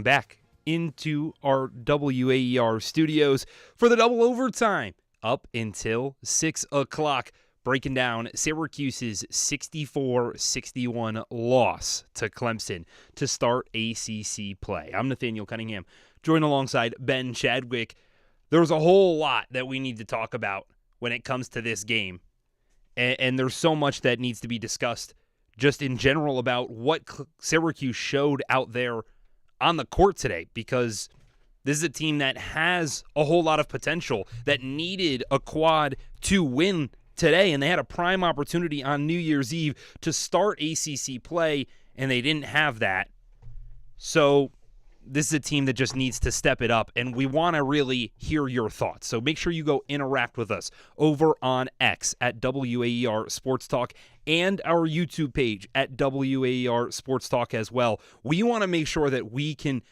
welcome back into our WAER studios for the double overtime up until 6 o'clock, breaking down Syracuse's 64-61 loss to Clemson to start ACC play. I'm Nathaniel Cunningham, joined alongside Ben Chadwick. There's a whole lot that we need to talk about when it comes to this game, and there's so much that needs to be discussed just in general about what Syracuse showed out there on the court today, because this is a team that has a whole lot of potential, that needed a quad to win today, and they had a prime opportunity on New Year's Eve to start ACC play, and they didn't have that. So this is a team that just needs to step it up, and we want to really hear your thoughts. So make sure you go interact with us over on X at WAER Sports Talk and our YouTube page at WAER Sports Talk as well. We want to make sure that we can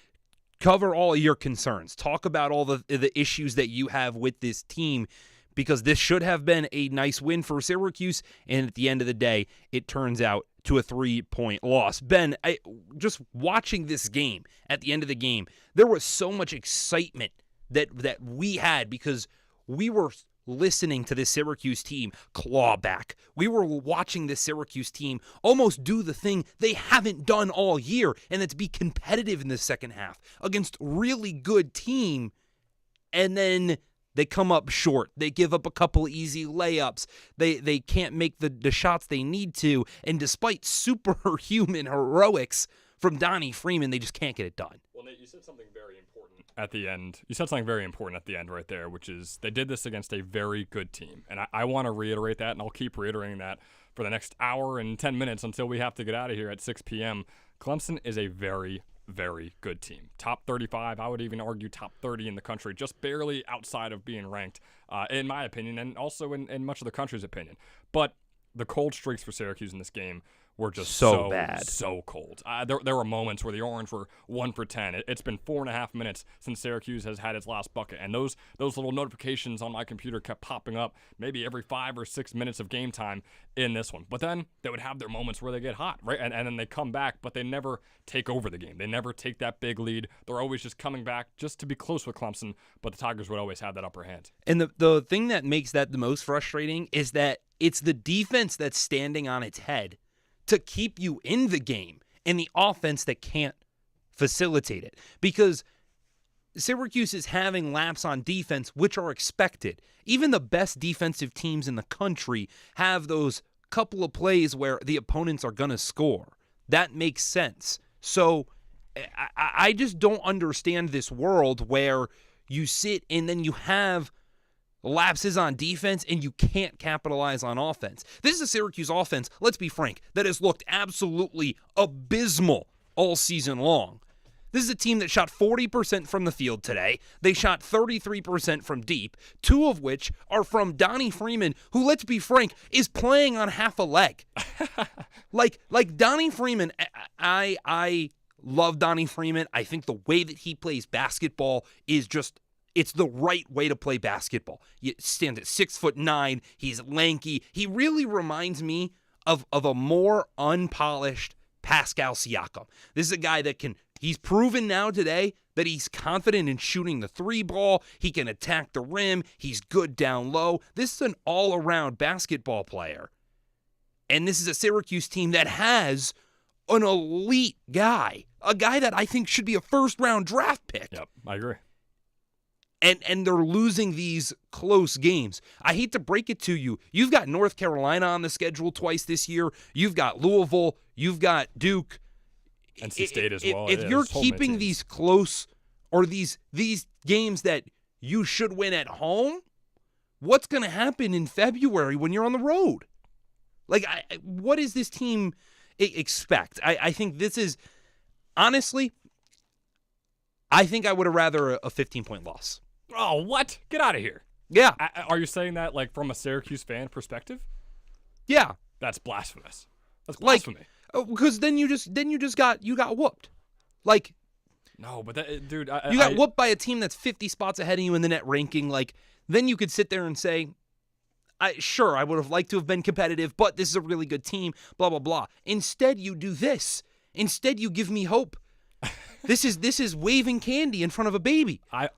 cover all of your concerns, talk about all the issues that you have with this team, because this should have been a nice win for Syracuse, and at the end of the day, it turns out to a 3-point loss. Ben, just watching this game, at the end of the game, there was so much excitement that we had because we were listening to this Syracuse team claw back. We were watching this Syracuse team almost do the thing they haven't done all year, and that's be competitive in the second half against really good team, and then they come up short. They give up a couple easy layups. They can't make the shots they need to. And despite superhuman heroics from Donnie Freeman, they just can't get it done. Well, Nate, you said something very important at the end. You said something very important at the end right there, which is they did this against a very good team. And I want to reiterate that, and I'll keep reiterating that for the next hour and 10 minutes until we have to get out of here at 6 p.m. Clemson is a very good team. Top 35, I would even argue top 30 in the country, just barely outside of being ranked, in my opinion, and also in much of the country's opinion. But the cold streaks for Syracuse in this game were just so bad, so cold. There were moments where the Orange were 1 for 10. It's been 4.5 minutes since Syracuse has had its last bucket, and those little notifications on my computer kept popping up maybe every 5 or 6 minutes of game time in this one. But then they would have their moments where they get hot, right? And then they come back, but they never take over the game. They never take that big lead. They're always just coming back just to be close with Clemson, but the Tigers would always have that upper hand. And the thing that makes that the most frustrating is that it's the defense that's standing on its head to keep you in the game, and the offense that can't facilitate it. Because Syracuse is having laps on defense, which are expected. Even the best defensive teams in the country have those couple of plays where the opponents are going to score. That makes sense. So I just don't understand this world where you sit and then you have lapses on defense and you can't capitalize on offense. This is a Syracuse offense, let's be frank, that has looked absolutely abysmal all season long. This is a team that shot 40% from the field today. They shot 33% from deep, 2 of which are from Donnie Freeman, who, let's be frank, is playing on half a leg. like Donnie Freeman, I love Donnie Freeman. I think the way that he plays basketball is just, it's the right way to play basketball. He stands at 6'9". He's lanky. He really reminds me of a more unpolished Pascal Siakam. This is a guy that he's proven now today that he's confident in shooting the 3 ball. He can attack the rim. He's good down low. This is an all-around basketball player. And this is a Syracuse team that has an elite guy, a guy that I think should be a first-round draft pick. Yep, I agree. And they're losing these close games. I hate to break it to you. You've got North Carolina on the schedule twice this year. You've got Louisville. You've got Duke. NC State as well. If you're keeping these close, or these games that you should win at home, what's going to happen in February when you're on the road? Like, what does this team expect? I think this is, honestly, I think I would have rather a 15-point loss. Oh, what? Get out of here. Yeah. Are you saying that like from a Syracuse fan perspective? Yeah. That's blasphemous. That's blasphemy. Because then you just got whooped. Like, no, but that, dude, you got whooped by a team that's 50 spots ahead of you in the net ranking. Like, then you could sit there and say, sure, I would have liked to have been competitive, but this is a really good team, blah, blah, blah. Instead, you do this. Instead, you give me hope. This is waving candy in front of a baby. I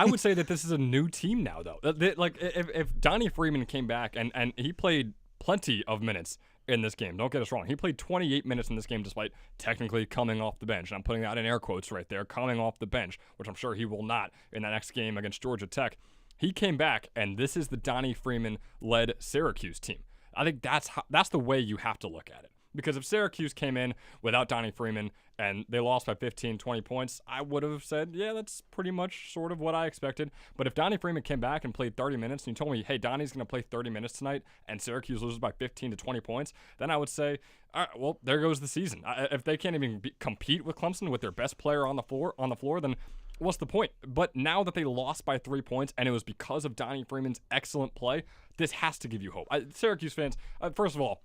would say that this is a new team now, though. Like if Donnie Freeman came back and he played plenty of minutes in this game. Don't get us wrong. He played 28 minutes in this game despite technically coming off the bench. And I'm putting that in air quotes right there, coming off the bench, which I'm sure he will not in that next game against Georgia Tech. He came back, and this is the Donnie Freeman-led Syracuse team. I think that's the way you have to look at it. Because if Syracuse came in without Donnie Freeman and they lost by 15, 20 points, I would have said, yeah, that's pretty much sort of what I expected. But if Donnie Freeman came back and played 30 minutes and you told me, hey, Donnie's going to play 30 minutes tonight and Syracuse loses by 15 to 20 points, then I would say, all right, well, there goes the season. If they can't even compete with Clemson with their best player on the floor, then what's the point? But now that they lost by 3 points and it was because of Donnie Freeman's excellent play, this has to give you hope. Syracuse fans, first of all,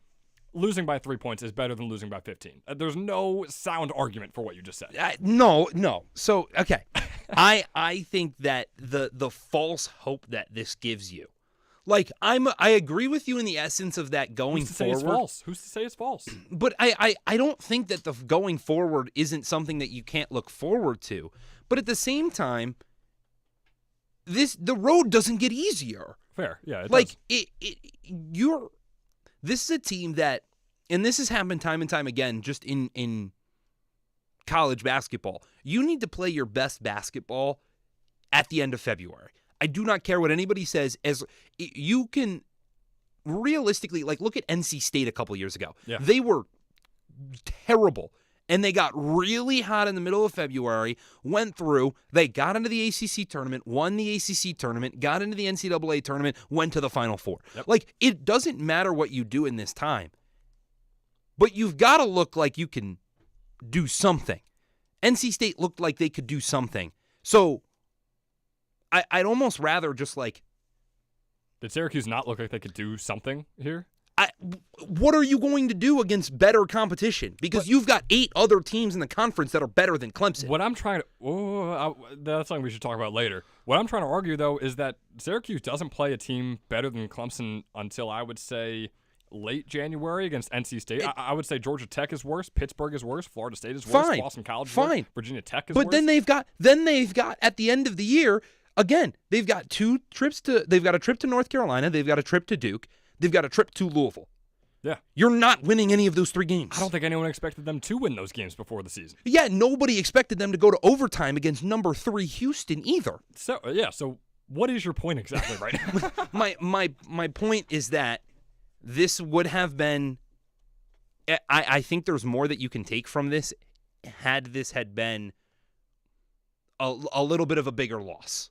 losing by 3 points is better than losing by 15. There's no sound argument for what you just said. No. So, okay. I think that the false hope that this gives you, like, I agree with you in the essence of that going forward. Who's to say it's false? Who's to say it's false? But I don't think that the going forward isn't something that you can't look forward to. But at the same time, the road doesn't get easier. Fair, yeah. Like this is a team that, and this has happened time and time again, just in college basketball. You need to play your best basketball at the end of February. I do not care what anybody says. As you can realistically, like, look at NC State a couple years ago. Yeah. They were terrible. And they got really hot in the middle of February, went through, they got into the ACC tournament, won the ACC tournament, got into the NCAA tournament, went to the Final Four. Yep. Like, it doesn't matter what you do in this time, but you've got to look like you can do something. NC State looked like they could do something. So I'd almost rather just like... Did Syracuse not look like they could do something here? What are you going to do against better competition? Because you've got 8 other teams in the conference that are better than Clemson. What I'm trying to... that's something we should talk about later. What I'm trying to argue, though, is that Syracuse doesn't play a team better than Clemson until, I would say, late January against NC State. I would say Georgia Tech is worse, Pittsburgh is worse, Florida State is worse, Boston College is worse, Virginia Tech is worse. But then they've got at the end of the year, again, they've got they've got a trip to North Carolina, they've got a trip to Duke, they've got a trip to Louisville. Yeah. You're not winning any of those 3 games. I don't think anyone expected them to win those games before the season. Yeah, nobody expected them to go to overtime against number 3 Houston either. So what is your point exactly right now? my point is that this would have been, I think there's more that you can take from this had this had been a little bit of a bigger loss.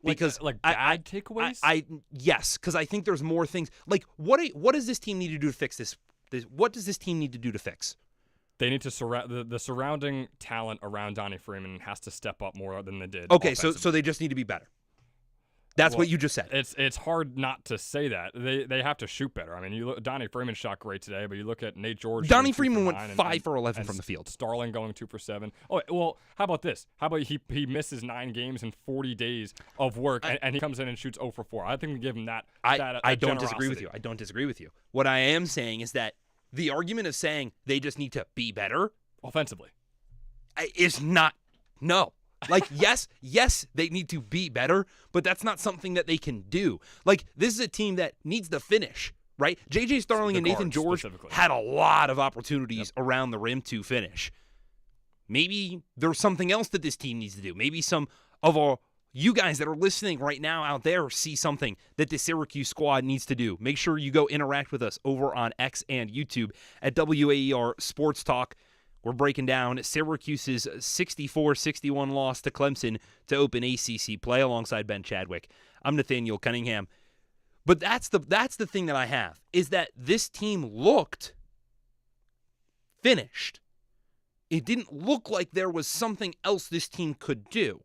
Because like bad takeaways? Yes, because I think there's more things. Like, what does this team need to do to fix this? What does this team need to do to fix? They need to surround the surrounding talent around Donnie Freeman has to step up more than they did. Okay, so they just need to be better. That's what you just said. It's hard not to say that. They have to shoot better. I mean, you look, Donnie Freeman shot great today, but you look at Nate George. Donnie Freeman went 5 for 11 from the field. Starling going 2 for 7. Oh, well, how about this? How about he misses 9 games in 40 days of work, and he comes in and shoots 0 for 4. I think we give him that. I don't disagree with you. I don't disagree with you. What I am saying is that the argument of saying they just need to be better offensively is not. No. Like, yes, they need to be better, but that's not something that they can do. Like, this is a team that needs to finish, right? J.J. Starling and Nathan George had a lot of opportunities around the rim to finish. Maybe there's something else that this team needs to do. Maybe some of you guys that are listening right now out there see something that the Syracuse squad needs to do. Make sure you go interact with us over on X and YouTube at WAER Sports Talk. We're breaking down Syracuse's 64-61 loss to Clemson to open ACC play alongside Ben Chadwick. I'm Nathaniel Cunningham. But that's the thing that I have, is that this team looked finished. It didn't look like there was something else this team could do.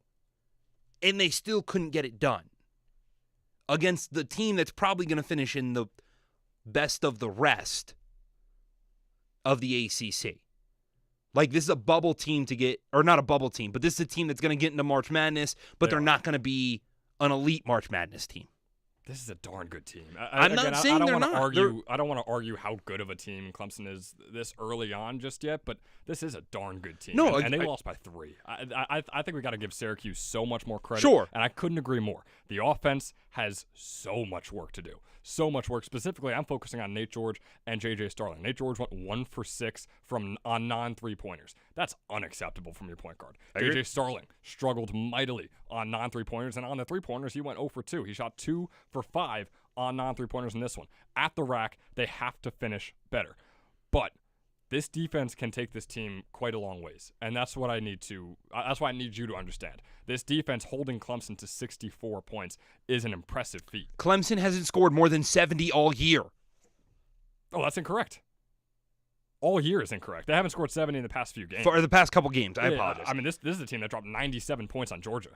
And they still couldn't get it done against the team that's probably going to finish in the best of the rest of the ACC. Like, this is a bubble team to get, or not a bubble team, but this is a team that's going to get into March Madness, but they're not going to be an elite March Madness team. This is a darn good team. I'm not saying they're not. I don't want to argue how good of a team Clemson is this early on just yet, but this is a darn good team. No, and they lost by 3. I think we got to give Syracuse so much more credit. Sure. And I couldn't agree more. The offense has so much work to do. So much work. Specifically, I'm focusing on Nate George and J.J. Starling. Nate George went 1 for 6 on non-3-pointers. That's unacceptable from your point guard. J.J. Starling struggled mightily on non-3-pointers, and on the 3-pointers, he went 0 for 2. He shot 2 for 5 on non-3-pointers in this one. At the rack, they have to finish better. But this defense can take this team quite a long ways, and that's what I need to. That's why I need you to understand. This defense holding Clemson to 64 points is an impressive feat. Clemson hasn't scored more than 70 all year. Oh, that's incorrect. All year is incorrect. They haven't scored 70 in the past few games. For the past couple games, I apologize. I mean, this is a team that dropped 97 points on Georgia.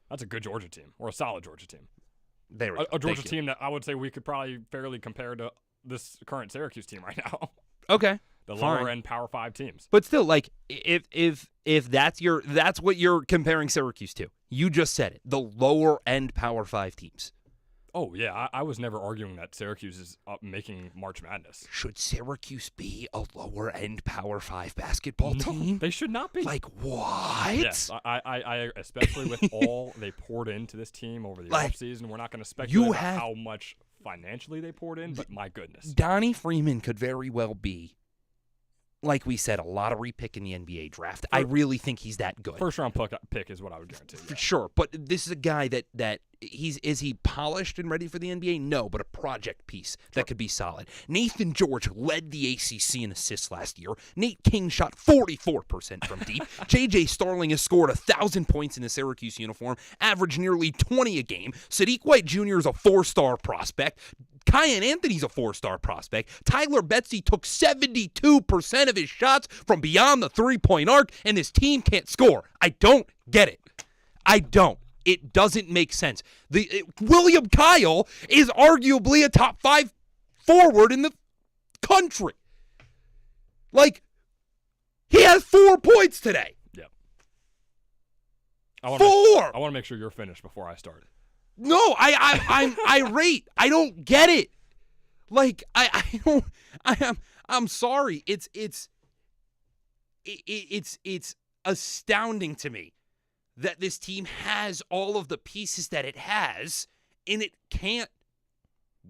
That's a good Georgia team, or a solid Georgia team. A Georgia team that I would say we could probably fairly compare to this current Syracuse team right now. Okay. The lower end Power 5 teams. But still, like, if that's what you're comparing Syracuse to. You just said it. The lower end Power 5 teams. Oh, yeah. I was never arguing that Syracuse is making March Madness. Should Syracuse be a lower end Power 5 basketball team? They should not be. Like, what? Yes. I especially with all they poured into this team over the offseason. We're not going to speculate about how much financially they poured in, but my goodness. Donnie Freeman could very well be, like we said, a lottery pick in the NBA draft. I really think he's that good. First round pick is what I would guarantee. For sure. But this is a guy that is he polished and ready for the NBA? No, but a project piece that could be solid. Nathan George led the ACC in assists last year. Nate King shot 44% from deep. J.J. Starling has scored 1,000 points in the Syracuse uniform, averaged nearly 20 a game. Sadiq White Jr. is a 4-star prospect. Kyan Anthony's a 4-star prospect. Tyler Betsy took 72% of his shots from beyond the 3-point arc, and this team can't score. I don't get it. I don't. It doesn't make sense. William Kyle is arguably a top 5 forward in the country. Like, he has 4 points today. Yep. 4! I want to make sure you're finished before I start. No, I'm irate. I don't get it. Like, I'm sorry. It's astounding to me that this team has all of the pieces that it has, and it can't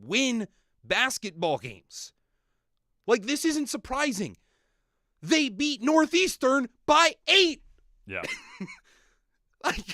win basketball games. Like, this isn't surprising. They beat Northeastern by 8. Yeah. Like,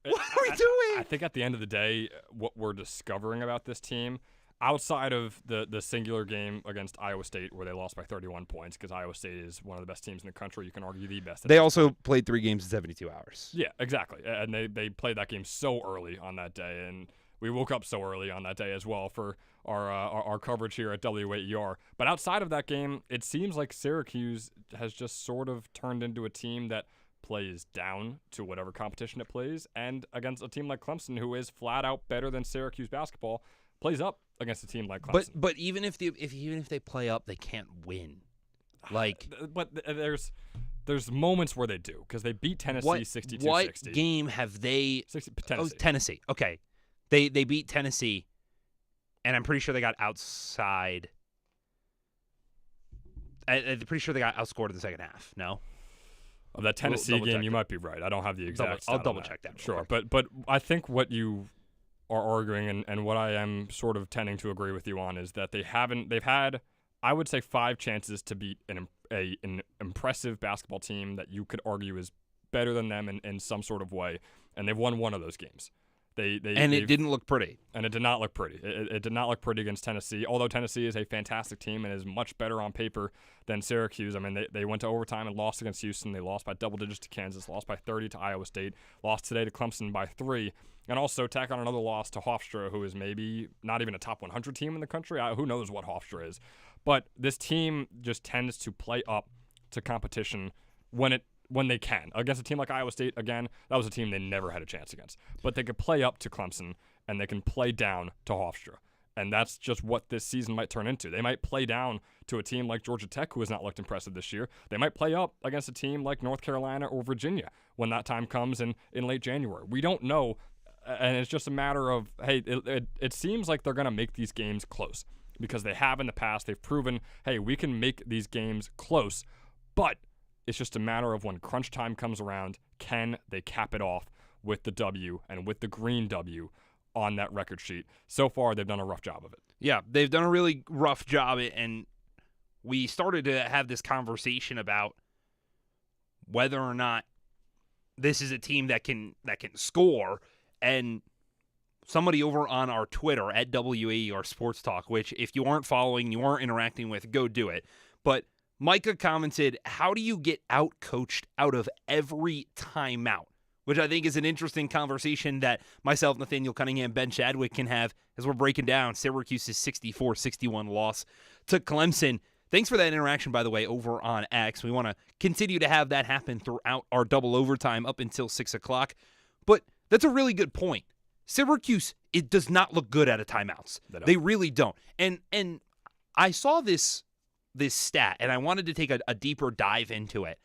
what are we doing? I think at the end of the day, what we're discovering about this team, outside of the singular game against Iowa State where they lost by 31 points, because Iowa State is one of the best teams in the country, you can argue the best. They also played 3 games in 72 hours. Yeah, exactly. And they played that game so early on that day, and we woke up so early on that day as well for our coverage here at WAER. But outside of that game, it seems like Syracuse has just sort of turned into a team that plays down to whatever competition it plays, and against a team like Clemson, who is flat out better than Syracuse basketball, plays up against a team like Clemson. But even if they play up, they can't win. Like, but there's moments where they do, because they beat Tennessee 62-60. What game have they? Tennessee. Oh, Tennessee. Okay, they beat Tennessee, and I'm pretty sure they got outside. I'm pretty sure they got outscored in the second half. No. Of that Tennessee game, you might be right. I don't have the exact. I'll double check that. Sure, but I think what you are arguing and what I am sort of tending to agree with you on is that they've had, I would say, 5 chances to beat an impressive basketball team that you could argue is better than them in some sort of way, and they've won one of those games. It didn't look pretty. And it did not look pretty. It did not look pretty against Tennessee, although Tennessee is a fantastic team and is much better on paper than Syracuse. I mean, they went to overtime and lost against Houston. They lost by double digits to Kansas, lost by 30 to Iowa State, lost today to Clemson by 3, and also tack on another loss to Hofstra, who is maybe not even a top 100 team in the country. Who knows what Hofstra is. But this team just tends to play up to competition when they can. Against a team like Iowa State, again, that was a team they never had a chance against. But they could play up to Clemson, and they can play down to Hofstra. And that's just what this season might turn into. They might play down to a team like Georgia Tech, who has not looked impressive this year. They might play up against a team like North Carolina or Virginia when that time comes in late January. We don't know And it's just a matter of, hey, it seems like they're going to make these games close because they have in the past. They've proven, hey, we can make these games close, but it's just a matter of when crunch time comes around, can they cap it off with the W and with the green W on that record sheet? So far, they've done a rough job of it. Yeah, they've done a really rough job, and we started to have this conversation about whether or not this is a team that can score. And somebody over on our Twitter at WAER Sports Talk, which if you aren't following, you aren't interacting with, go do it. But Micah commented, how do you get out-coached out of every timeout? Which I think is an interesting conversation that myself, Nathaniel Cunningham, Ben Chadwick can have as we're breaking down Syracuse's 64-61 loss to Clemson. Thanks for that interaction, by the way, over on X. We want to continue to have that happen throughout our double overtime up until 6 o'clock. But that's a really good point. Syracuse, it does not look good out of timeouts. They really don't. And I saw this stat, and I wanted to take a deeper dive into it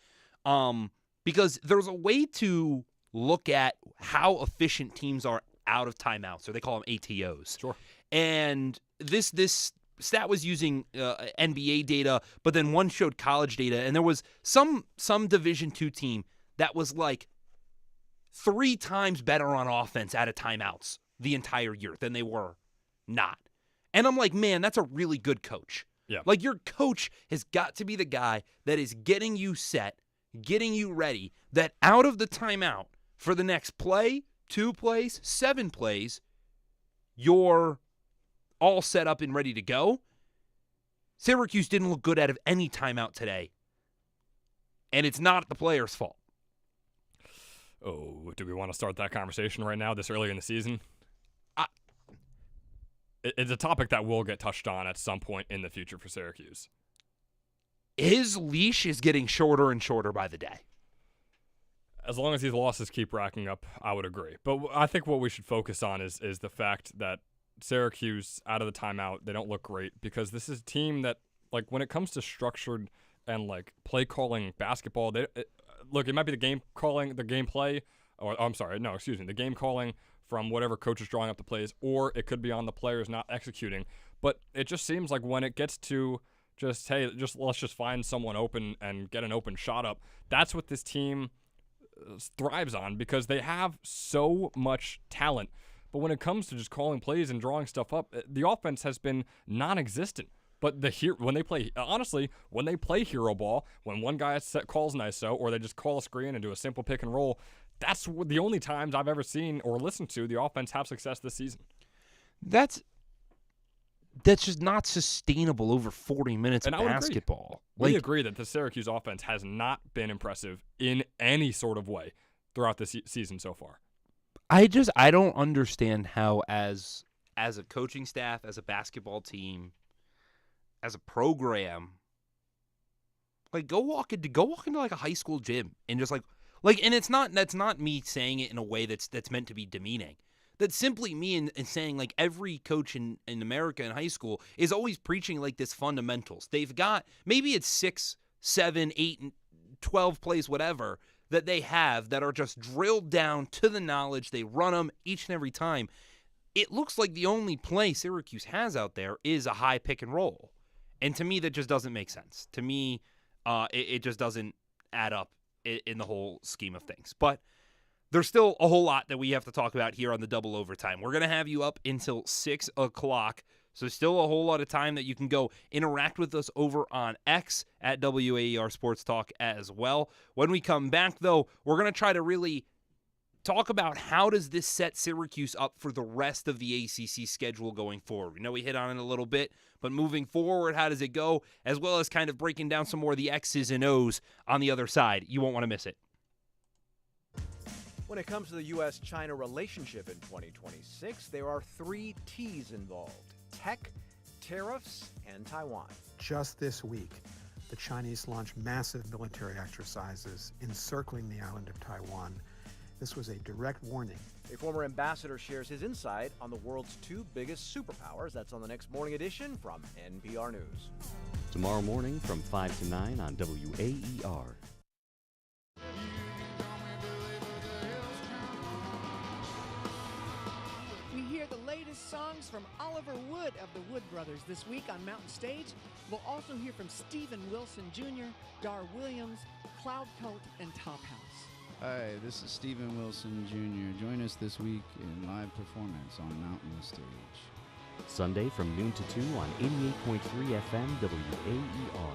because there's a way to look at how efficient teams are out of timeouts, or they call them ATOs. Sure. And this stat was using NBA data, but then one showed college data, and there was some Division II team that was like 3 times better on offense out of timeouts the entire year than they were not. And I'm like, man, that's a really good coach. Yeah. Like, your coach has got to be the guy that is getting you set, getting you ready, that out of the timeout for the next play, 2 plays, 7 plays, you're all set up and ready to go. Syracuse didn't look good out of any timeout today. And it's not the player's fault. Oh, do we want to start that conversation right now, this early in the season? It's a topic that will get touched on at some point in the future for Syracuse. His leash is getting shorter and shorter by the day. As long as these losses keep racking up, I would agree. But I think what we should focus on is the fact that Syracuse, out of the timeout, they don't look great because this is a team that, like, when it comes to structured and, like, play calling basketball, look, it might be the game calling, the gameplay, the game calling from whatever coach is drawing up the plays, or it could be on the players not executing. But it just seems like when it gets to let's just find someone open and get an open shot up, that's what this team thrives on because they have so much talent. But when it comes to just calling plays and drawing stuff up, the offense has been non-existent. But when they play hero ball, when one guy calls an ISO or they just call a screen and do a simple pick and roll, that's the only times I've ever seen or listened to the offense have success this season. That's just not sustainable over 40 minutes of basketball. We agree that the Syracuse offense has not been impressive in any sort of way throughout the season so far. I don't understand how as a coaching staff, as a basketball team, as a program, like go walk into like a high school gym and just like and that's not me saying it in a way that's meant to be demeaning. That's simply me in saying like every coach in America in high school is always preaching like this fundamentals. They've got maybe it's 6, 7, 8, and 12 plays, whatever, that they have that are just drilled down to the knowledge. They run them each and every time. It looks like the only play Syracuse has out there is a high pick and roll. And to me, that just doesn't make sense. To me, it just doesn't add up in the whole scheme of things. But there's still a whole lot that we have to talk about here on the double overtime. We're going to have you up until 6 o'clock. So still a whole lot of time that you can go interact with us over on X at WAER Sports Talk as well. When we come back, though, we're going to try to really talk about how does this set Syracuse up for the rest of the ACC schedule going forward. We know we hit on it a little bit, but moving forward, how does it go? As well as kind of breaking down some more of the X's and O's on the other side. You won't want to miss it. When it comes to the U.S.-China relationship in 2026, there are 3 T's involved: tech, tariffs, and Taiwan. Just this week, the Chinese launched massive military exercises encircling the island of Taiwan. This was a direct warning. A former ambassador shares his insight on the world's 2 biggest superpowers. That's on the next morning edition from NPR News. Tomorrow morning from 5 to 9 on WAER. songs from Oliver Wood of the Wood Brothers this week on Mountain Stage. We'll also hear from Stephen Wilson Jr., Dar Williams, Cloud Coat, and Top House. Hi, this is Stephen Wilson Jr. Join us this week in live performance on Mountain Stage. Sunday from noon to 2 on 88.3 FM WAER.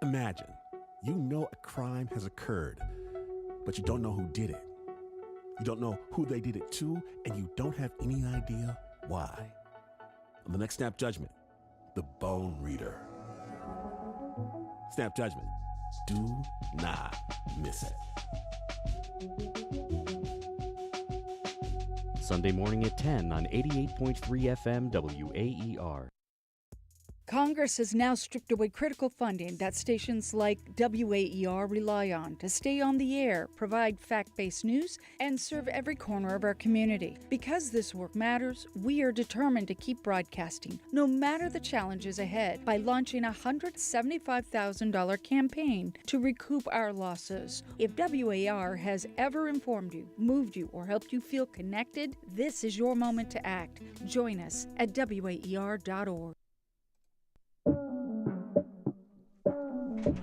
Imagine, you know a crime has occurred, but you don't know who did it. You don't know who they did it to, and you don't have any idea why. On the next Snap Judgment, the Bone Reader. Snap Judgment. Do not miss it. Sunday morning at 10 on 88.3 FM WAER. Congress has now stripped away critical funding that stations like WAER rely on to stay on the air, provide fact-based news, and serve every corner of our community. Because this work matters, we are determined to keep broadcasting, no matter the challenges ahead, by launching a $175,000 campaign to recoup our losses. If WAER has ever informed you, moved you, or helped you feel connected, this is your moment to act. Join us at WAER.org.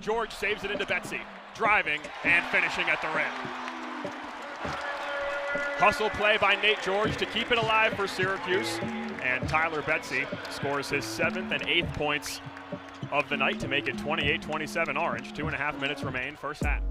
George saves it into Betsy, driving and finishing at the rim. Hustle play by Nate George to keep it alive for Syracuse, and Tyler Betsy scores his 7th and 8th points of the night to make it 28-27 Orange. 2.5 minutes remain, first half.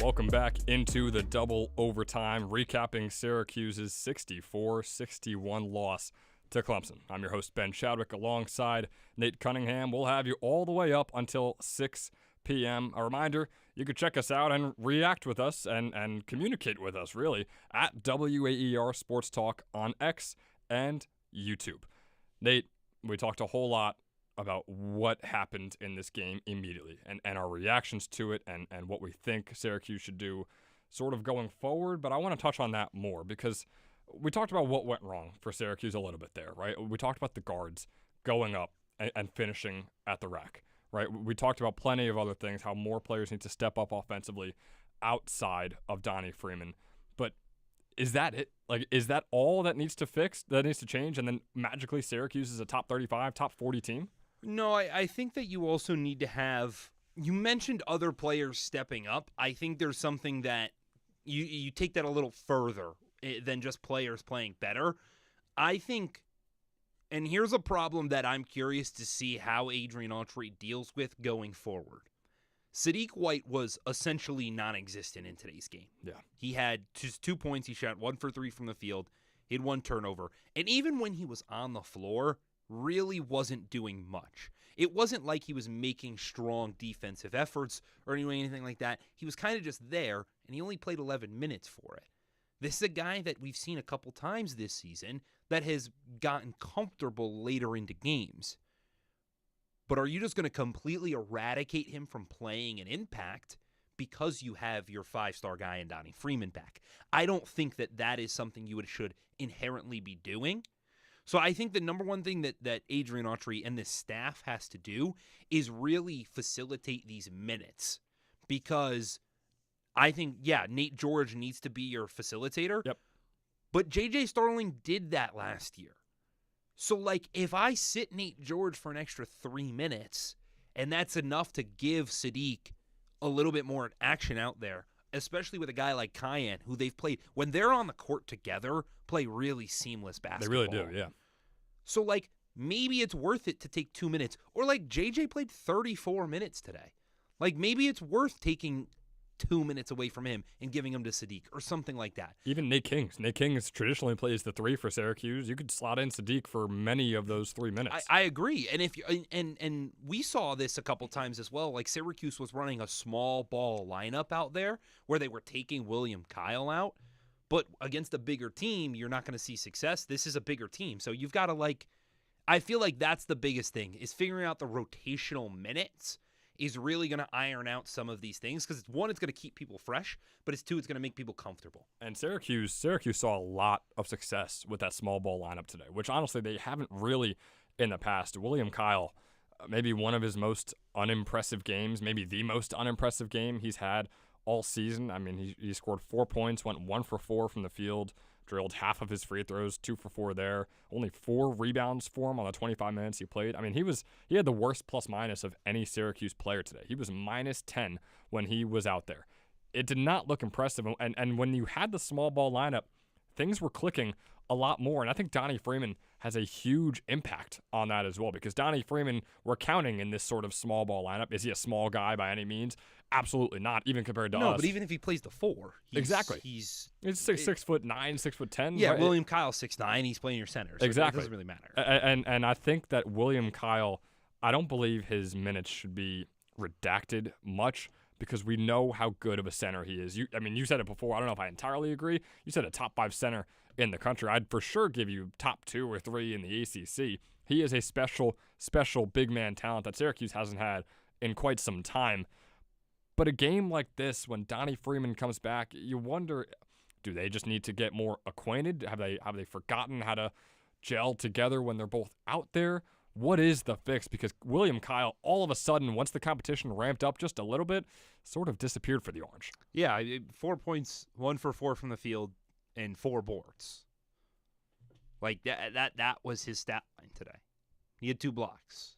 Welcome back into the double overtime, recapping Syracuse's 64-61 loss to Clemson. I'm your host, Ben Chadwick, alongside Nate Cunningham. We'll have you all the way up until 6 p.m. A reminder, you can check us out and react with us and communicate with us, really, at WAER Sports Talk on X and YouTube. Nate, we talked a whole lot about what happened in this game immediately and our reactions to it and what we think Syracuse should do sort of going forward, but I want to touch on that more because we talked about what went wrong for Syracuse a little bit there, right? We talked about the guards going up and finishing at the rack, right? We talked about plenty of other things, how more players need to step up offensively outside of Donnie Freeman. But is that it? Like, is that all that needs to fix, that needs to change, and then magically Syracuse is a top 35, top 40 team? No, I think that you also need to have – you mentioned other players stepping up. I think there's something that you take that a little further than just players playing better. I think, and here's a problem that I'm curious to see how Adrian Autry deals with going forward. Sadiq White was essentially non-existent in today's game. Yeah. He had just 2 points. He shot 1 for 3 from the field. He had 1 turnover. And even when he was on the floor, really wasn't doing much. It wasn't like he was making strong defensive efforts or anything like that. He was kind of just there, and he only played 11 minutes for it. This is a guy that we've seen a couple times this season that has gotten comfortable later into games. But are you just going to completely eradicate him from playing an impact because you have your 5-star guy in Donnie Freeman back? I don't think that is something you should inherently be doing. So I think the number one thing that Adrian Autry and this staff has to do is really facilitate these minutes, because I think, Nate George needs to be your facilitator. Yep. But J.J. Starling did that last year. So, if I sit Nate George for an extra 3 minutes, and that's enough to give Sadiq a little bit more action out there, especially with a guy like Cayenne, who they've played, when they're on the court together, play really seamless basketball. They really do, yeah. So, maybe it's worth it to take 2 minutes. Or, JJ played 34 minutes today. Maybe it's worth taking 2 minutes away from him and giving him to Sadiq or something like that. Even Nate Kings. Nate Kings traditionally plays the 3 for Syracuse. You could slot in Sadiq for many of those 3 minutes. I agree. And if you and we saw this a couple times as well. Syracuse was running a small ball lineup out there where they were taking William Kyle out. But against a bigger team, you're not going to see success. This is a bigger team. So you've got to I feel like that's the biggest thing, is figuring out the rotational minutes is really going to iron out some of these things, because one, it's going to keep people fresh, but it's two, it's going to make people comfortable. And Syracuse saw a lot of success with that small ball lineup today, which honestly they haven't really in the past. William Kyle, maybe one of his most unimpressive games, maybe the most unimpressive game he's had all season. I mean, he scored 4 points, went 1 for 4 from the field, drilled half of his free throws, 2 for 4 there. Only 4 rebounds for him on the 25 minutes he played. I mean, he had the worst plus-minus of any Syracuse player today. He was -10 when he was out there. It did not look impressive. And when you had the small ball lineup, things were clicking a lot more. And I think Donnie Freeman has a huge impact on that as well, because Donnie Freeman, we're counting in this sort of small ball lineup. Is he a small guy by any means? Absolutely not, even compared to us. No, but even if he plays the 4, exactly. He's 6'9", 6'10". Yeah, right? William Kyle 6'9". He's playing your center. So Exactly. It doesn't really matter. And I think that William Kyle, I don't believe his minutes should be redacted much, because we know how good of a center he is. You said it before. I don't know if I entirely agree. You said a top 5 center in the country. I'd for sure give you top 2 or 3 in the ACC. He is a special big man talent that Syracuse hasn't had in quite some time. But a game like this, when Donnie Freeman comes back, you wonder, do they just need to get more acquainted? Have they forgotten how to gel together when they're both out there? What is the fix? Because William Kyle, all of a sudden, once the competition ramped up just a little bit, sort of disappeared for the Orange. Yeah, 4 points, 1 for 4 from the field, and 4 boards. Like that was his stat line today. He had 2 blocks.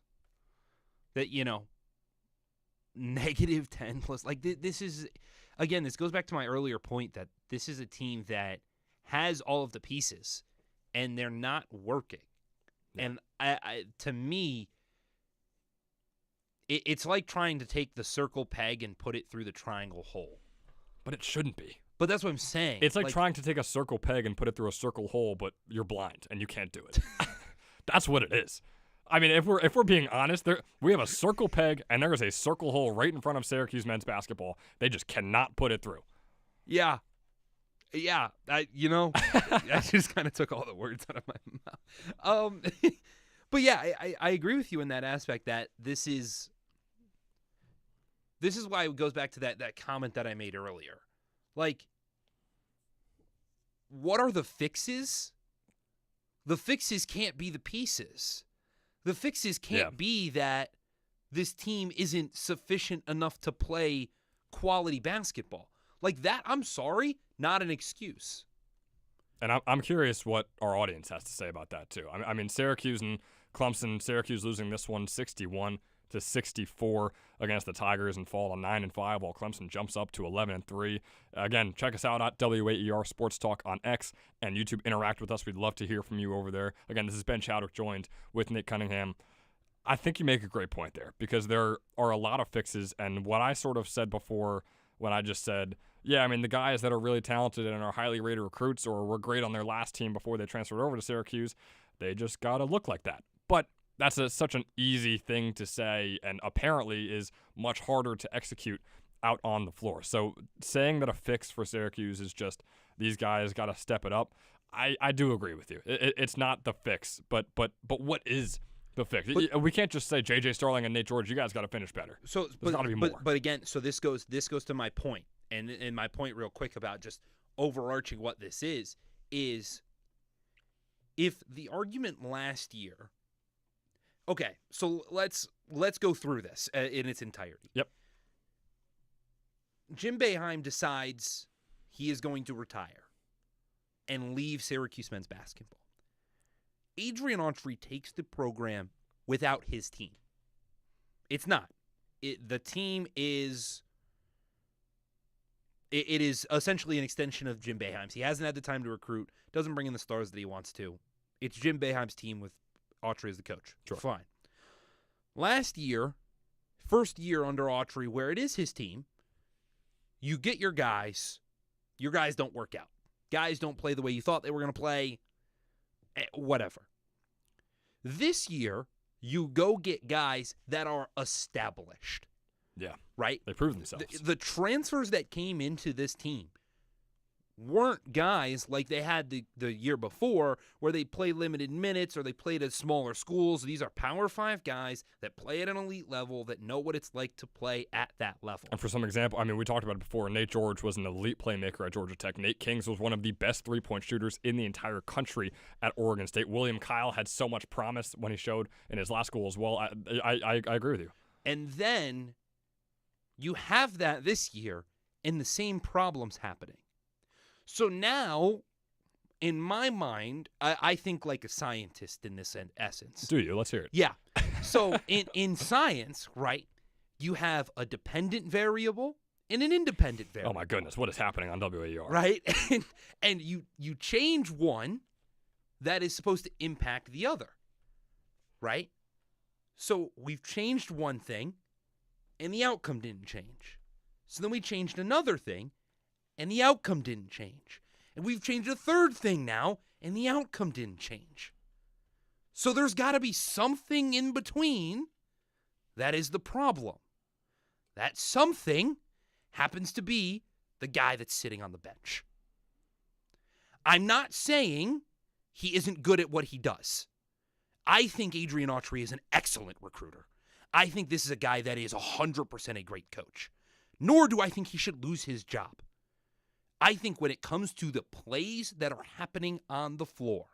That, -10 plus. Like this is, again, this goes back to my earlier point that this is a team that has all of the pieces, and they're not working. And to me, it's like trying to take the circle peg and put it through the triangle hole. But it shouldn't be. But that's what I'm saying. It's like trying to take a circle peg and put it through a circle hole, but you're blind and you can't do it. That's what it is. I mean, if we're being honest, we have a circle peg and there is a circle hole right in front of Syracuse men's basketball. They just cannot put it through. Yeah. Yeah, I just kind of took all the words out of my mouth. But yeah, I agree with you in that aspect that this is why it goes back to that comment that I made earlier. Like, what are the fixes? The fixes can't be the pieces. The fixes can't be that this team isn't sufficient enough to play quality basketball. Like that, I'm sorry, not an excuse. And I'm curious what our audience has to say about that, too. I mean, Syracuse and Clemson, Syracuse losing this one 61-64 against the Tigers and fall to 9-5, while Clemson jumps up to 11-3. Again, check us out at WAER Sports Talk on X and YouTube. Interact with us. We'd love to hear from you over there. Again, this is Ben Chadwick joined with Nick Cunningham. I think you make a great point there, because there are a lot of fixes, and what I sort of said before when I just said, yeah, I mean, the guys that are really talented and are highly rated recruits or were great on their last team before they transferred over to Syracuse, they just got to look like that. But that's such an easy thing to say, and apparently is much harder to execute out on the floor. So saying that a fix for Syracuse is just these guys got to step it up, I do agree with you. It's not the fix, but what is the fix? We can't just say J.J. Starling and Nate George, you guys got to finish better. So there's got to be more. But again, so this goes to my point, and my point real quick about just overarching what this is if the argument last year. Okay, so let's go through this in its entirety. Yep. Jim Boeheim decides he is going to retire and leave Syracuse men's basketball. Adrian Autry takes the program without his team. It's not. The team is... It is essentially an extension of Jim Boeheim's. He hasn't had the time to recruit, doesn't bring in the stars that he wants to. It's Jim Boeheim's team with Autry as the coach. Sure. Fine. Last year, first year under Autry, where it is his team, you get your guys don't work out. Guys don't play the way you thought they were going to play, whatever. This year, you go get guys that are established. Yeah. Right? They proved themselves. The transfers that came into this team weren't guys like they had the year before where they play limited minutes or they played at smaller schools. These are Power 5 guys that play at an elite level that know what it's like to play at that level. And for some example, I mean, we talked about it before. Nate George was an elite playmaker at Georgia Tech. Nate Kings was one of the best three-point shooters in the entire country at Oregon State. William Kyle had so much promise when he showed in his last school as well. I agree with you. And then you have that this year, and the same problems happening. So now, in my mind, I think like a scientist in this essence. Do you? Let's hear it. Yeah. So in science, right, you have a dependent variable and an independent variable. Oh, my goodness. What is happening on WAER? Right? And you change one that is supposed to impact the other, right? So we've changed one thing, and the outcome didn't change. So then we changed another thing, and the outcome didn't change. And we've changed a third thing now, and the outcome didn't change. So there's got to be something in between that is the problem. That something happens to be the guy that's sitting on the bench. I'm not saying he isn't good at what he does. I think Adrian Autry is an excellent recruiter. I think this is a guy that is 100% a great coach. Nor do I think he should lose his job. I think when it comes to the plays that are happening on the floor,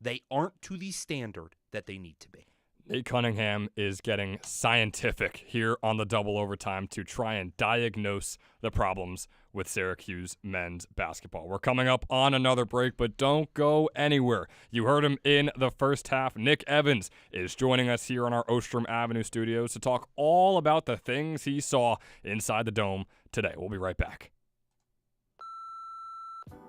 they aren't to the standard that they need to be. Nate Cunningham is getting scientific here on the double overtime to try and diagnose the problems with Syracuse men's basketball. We're coming up on another break, but don't go anywhere. You heard him in the first half. Nick Evans is joining us here on our Ostrom Avenue studios to talk all about the things he saw inside the Dome today. We'll be right back.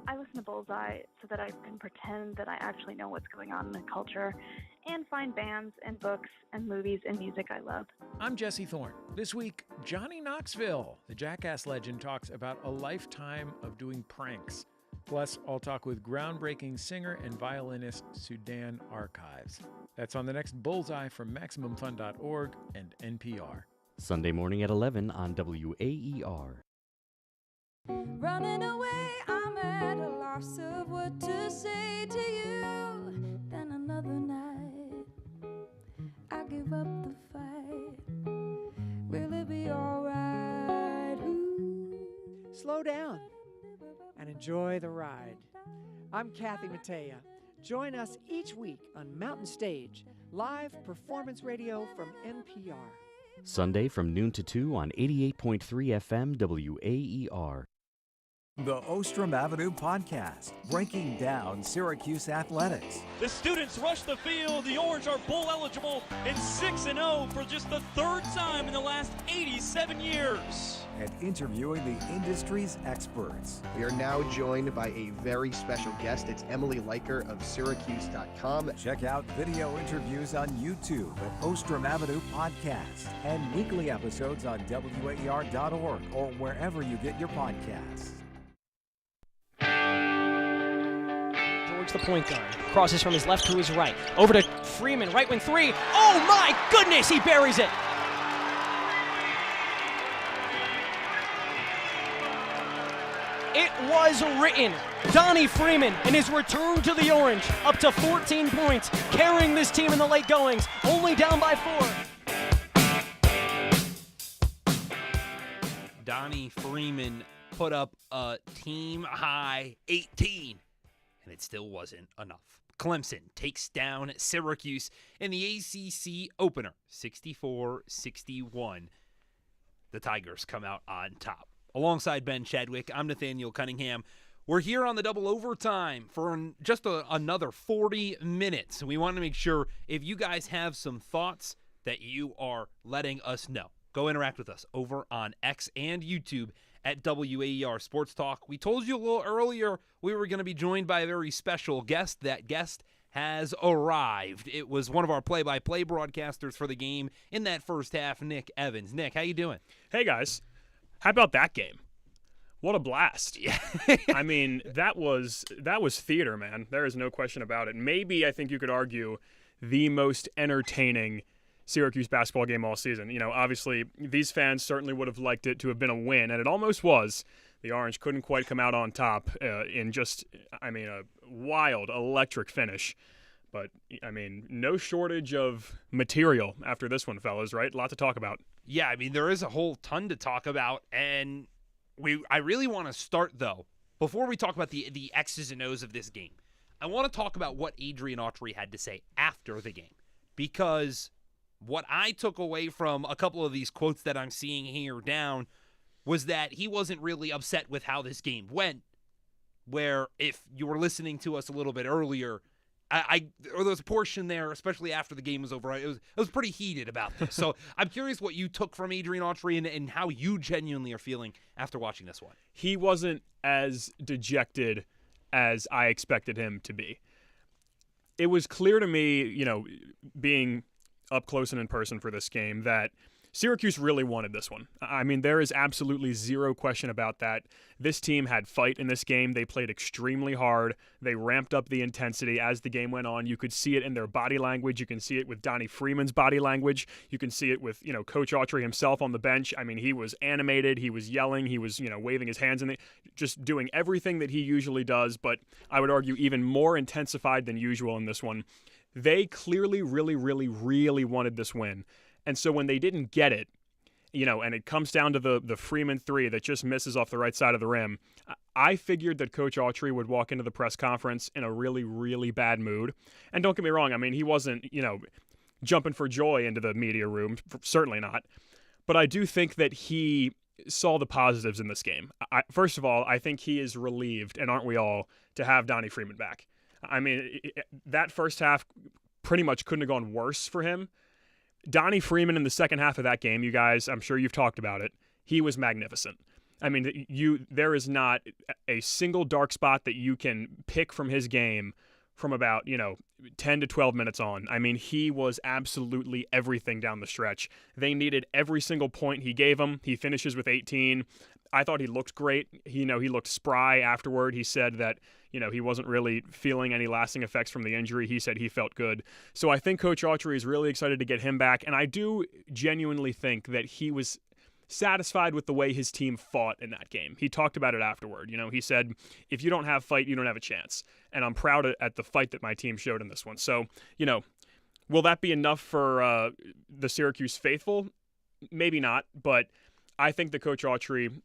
I listen to Bullseye so that I can pretend that I actually know what's going on in the culture and find bands and books and movies and music I love. I'm Jesse Thorne. This week, Johnny Knoxville, the Jackass legend, talks about a lifetime of doing pranks. Plus, I'll talk with groundbreaking singer and violinist Sudan Archives. That's on the next Bullseye from MaximumFun.org and NPR. Sunday morning at 11 on WAER. Running away, I'm at a loss of what to say to you. Then another night, I give up the fight. Will it be alright? Slow down and enjoy the ride. I'm Kathy Mattea. Join us each week on Mountain Stage, live performance radio from NPR. Sunday from noon to 2 on 88.3 FM WAER. The Ostrom Avenue Podcast, breaking down Syracuse athletics. The students rush the field. The Orange are bowl eligible and 6-0 for just the third time in the last 87 years. And interviewing the industry's experts. We are now joined by a very special guest. It's Emily Leiker of Syracuse.com. Check out video interviews on YouTube at Ostrom Avenue Podcast and weekly episodes on WAER.org or wherever you get your podcasts. George, the point guard, crosses from his left to his right. Over to Freeman, right wing three. Oh my goodness, he buries it. It was written. Donnie Freeman in his return to the Orange, up to 14 points, carrying this team in the late goings, only down by 4. Donnie Freeman put up a team-high 18, and it still wasn't enough. Clemson takes down Syracuse in the ACC opener, 64-61. The Tigers come out on top. Alongside Ben Chadwick, I'm Nathaniel Cunningham. We're here on the double overtime for just another 40 minutes. We want to make sure if you guys have some thoughts that you are letting us know. Go interact with us over on X and YouTube at WAER Sports Talk. We told you a little earlier we were going to be joined by a very special guest. That guest has arrived. It was one of our play-by-play broadcasters for the game in that first half, Nick Evans. Nick, how you doing? Hey, guys. How about that game? What a blast. Yeah. I mean, that was theater, man. There is no question about it. Maybe I think you could argue the most entertaining Syracuse basketball game all season. You know, obviously, these fans certainly would have liked it to have been a win, and it almost was. The Orange couldn't quite come out on top in just, a wild, electric finish. But, no shortage of material after this one, fellas, right? A lot to talk about. Yeah, there is a whole ton to talk about, and I really want to start, though, before we talk about the X's and O's of this game, I want to talk about what Adrian Autry had to say after the game, because what I took away from a couple of these quotes that I'm seeing here down, was that he wasn't really upset with how this game went, where if you were listening to us a little bit earlier, there was a portion there, especially after the game was over, it was pretty heated about this. So I'm curious what you took from Adrian Autry and how you genuinely are feeling after watching this one. He wasn't as dejected as I expected him to be. It was clear to me, being up close and in person for this game, that Syracuse really wanted this one. I mean, there is absolutely zero question about that. This team had fight in this game. They played extremely hard. They ramped up the intensity as the game went on. You could see it in their body language. You can see it with Donnie Freeman's body language. You can see it with, Coach Autry himself on the bench. I mean, he was animated. He was yelling. He was, waving his hands and just doing everything that he usually does, but I would argue even more intensified than usual in this one. They clearly really, really, really wanted this win. And so when they didn't get it, and it comes down to the Freeman three that just misses off the right side of the rim, I figured that Coach Autry would walk into the press conference in a really, really bad mood. And don't get me wrong, I mean, he wasn't, jumping for joy into the media room, certainly not. But I do think that he saw the positives in this game. First of all, I think he is relieved, and aren't we all, to have Donnie Freeman back. I mean, that first half pretty much couldn't have gone worse for him. Donnie Freeman in the second half of that game, you guys, I'm sure you've talked about it, he was magnificent. I mean, there is not a single dark spot that you can pick from his game from about, 10 to 12 minutes on. I mean, he was absolutely everything down the stretch. They needed every single point he gave them. He finishes with 18. I thought he looked great. He looked spry afterward. He said that, he wasn't really feeling any lasting effects from the injury. He said he felt good. So I think Coach Autry is really excited to get him back. And I do genuinely think that he was satisfied with the way his team fought in that game. He talked about it afterward. He said, if you don't have fight, you don't have a chance. And I'm proud at the fight that my team showed in this one. So, will that be enough for the Syracuse faithful? Maybe not, but I think that Coach Autry,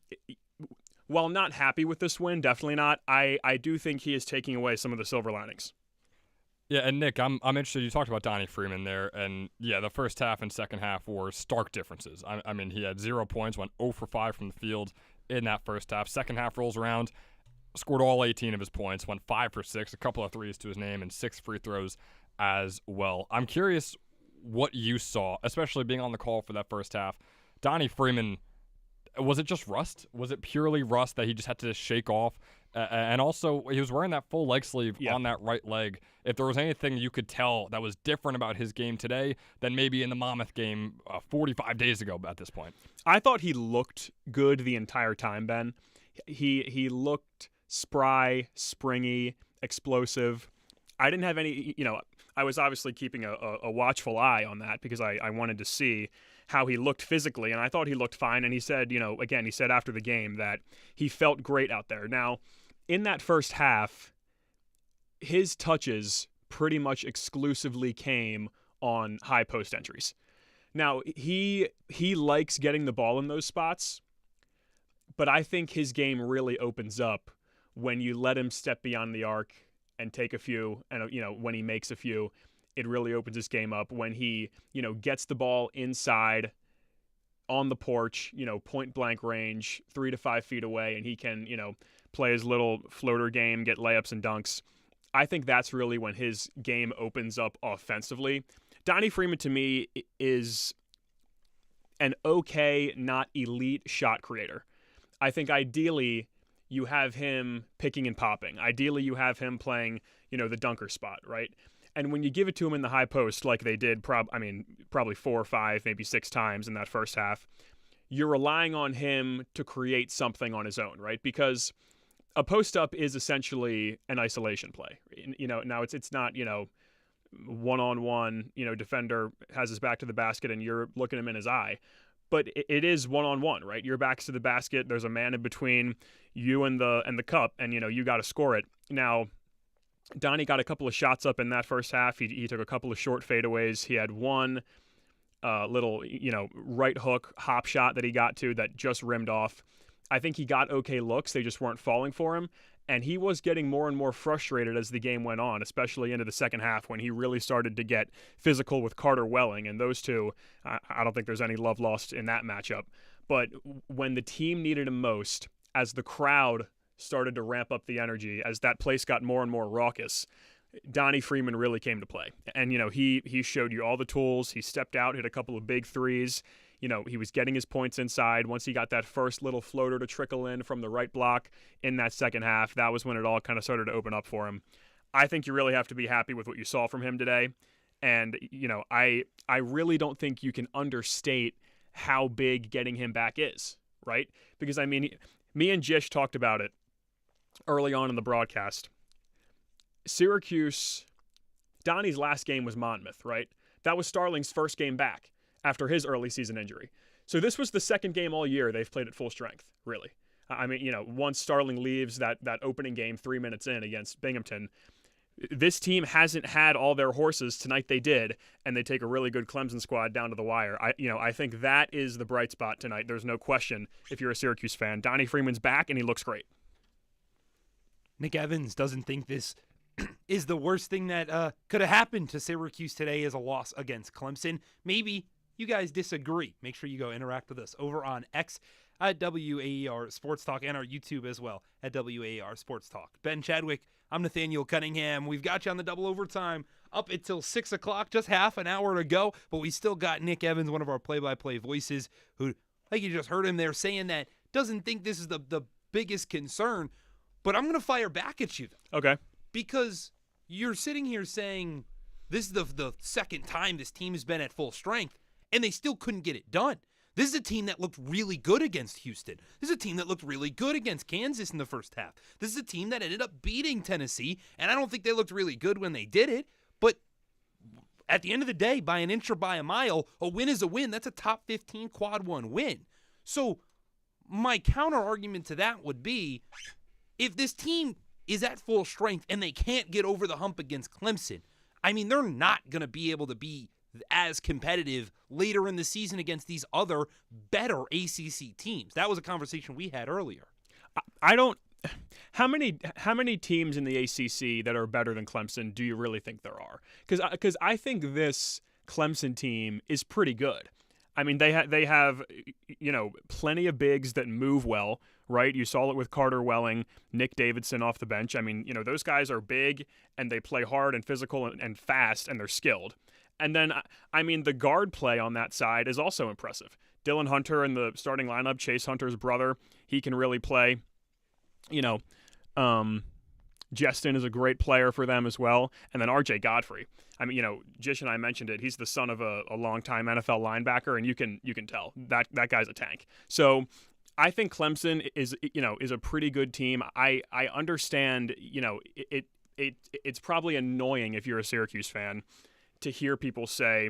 while not happy with this win, definitely not, I do think he is taking away some of the silver linings. Yeah, and Nick, I'm interested. You talked about Donnie Freeman there, and yeah, the first half and second half were stark differences. I mean, he had 0 points, went 0 for 5 from the field in that first half. Second half rolls around, scored all 18 of his points, went 5 for 6, a couple of threes to his name, and 6 free throws as well. I'm curious what you saw, especially being on the call for that first half. Donnie Freeman, was it just rust? Was it purely rust that he just had to shake off? And also, he was wearing that full leg sleeve on that right leg. If there was anything you could tell that was different about his game today than maybe in the Monmouth game 45 days ago at this point. I thought he looked good the entire time, Ben. He looked spry, springy, explosive. I didn't have any, I was obviously keeping a watchful eye on that because I wanted to see how he looked physically, and I thought he looked fine. And he said, again, he said after the game that he felt great out there. Now, in that first half, his touches pretty much exclusively came on high post entries. Now, he likes getting the ball in those spots, but I think his game really opens up when you let him step beyond the arc and take a few, and when he makes a few. It really opens his game up when he, gets the ball inside on the porch, point blank range, 3 to 5 feet away, and he can, play his little floater game, get layups and dunks. I think that's really when his game opens up offensively. Donnie Freeman, to me, is an okay, not elite shot creator. I think ideally you have him picking and popping. Ideally you have him playing, the dunker spot, right? And when you give it to him in the high post, like they did, probably 4 or 5, maybe 6 times in that first half, you're relying on him to create something on his own, right? Because a post-up is essentially an isolation play. Now it's not, one-on-one, defender has his back to the basket and you're looking him in his eye. But it is one-on-one, right? Your back's to the basket. There's a man in between you and the cup, and, you got to score it. Now, Donnie got a couple of shots up in that first half. He took a couple of short fadeaways. He had one little, right hook hop shot that he got to that just rimmed off. I think he got okay looks. They just weren't falling for him. And he was getting more and more frustrated as the game went on, especially into the second half when he really started to get physical with Carter Welling. And those two, I don't think there's any love lost in that matchup. But when the team needed him most, as the crowd started to ramp up the energy, as that place got more and more raucous, Donnie Freeman really came to play. And, he showed you all the tools. He stepped out, hit a couple of big threes. He was getting his points inside. Once he got that first little floater to trickle in from the right block in that second half, that was when it all kind of started to open up for him. I think you really have to be happy with what you saw from him today. And, I really don't think you can understate how big getting him back is, right? Because, me and Jish talked about it early on in the broadcast. Syracuse, Donnie's last game was Monmouth, right? That was Starling's first game back after his early season injury. So this was the second game all year they've played at full strength, really. Once Starling leaves that opening game 3 minutes in against Binghamton, this team hasn't had all their horses. Tonight they did, and they take a really good Clemson squad down to the wire. I think that is the bright spot tonight. There's no question if you're a Syracuse fan. Donnie Freeman's back, and he looks great. Nick Evans doesn't think this is the worst thing that could have happened to Syracuse today as a loss against Clemson. Maybe you guys disagree. Make sure you go interact with us over on X at WAER Sports Talk and our YouTube as well at WAER Sports Talk. Ben Chadwick, I'm Nathaniel Cunningham. We've got you on the double overtime up until 6 o'clock, just half an hour to go, but we still got Nick Evans, one of our play-by-play voices, who, like you just heard him there, saying that doesn't think this is the biggest concern, but I'm going to fire back at you. Okay. Because you're sitting here saying this is the second time this team has been at full strength, and they still couldn't get it done. This is a team that looked really good against Houston. This is a team that looked really good against Kansas in the first half. This is a team that ended up beating Tennessee, and I don't think they looked really good when they did it, but at the end of the day, by an inch or by a mile, a win is a win. That's a top 15 quad one win. So my counter argument to that would be, if this team is at full strength and they can't get over the hump against Clemson, they're not going to be able to be as competitive later in the season against these other better ACC teams. That was a conversation we had earlier. How many teams in the ACC that are better than Clemson do you really think there are? Because I think this Clemson team is pretty good. They have plenty of bigs that move well, right? You saw it with Carter Welling, Nick Davidson off the bench. Those guys are big and they play hard and physical and fast, and they're skilled. And then, the guard play on that side is also impressive. Dylan Hunter in the starting lineup, Chase Hunter's brother, he can really play. Justin is a great player for them as well. And then R.J. Godfrey. Jish and I mentioned it. He's the son of a longtime NFL linebacker, and you can tell that guy's a tank. So I think Clemson is a pretty good team. I understand, it's probably annoying if you're a Syracuse fan to hear people say,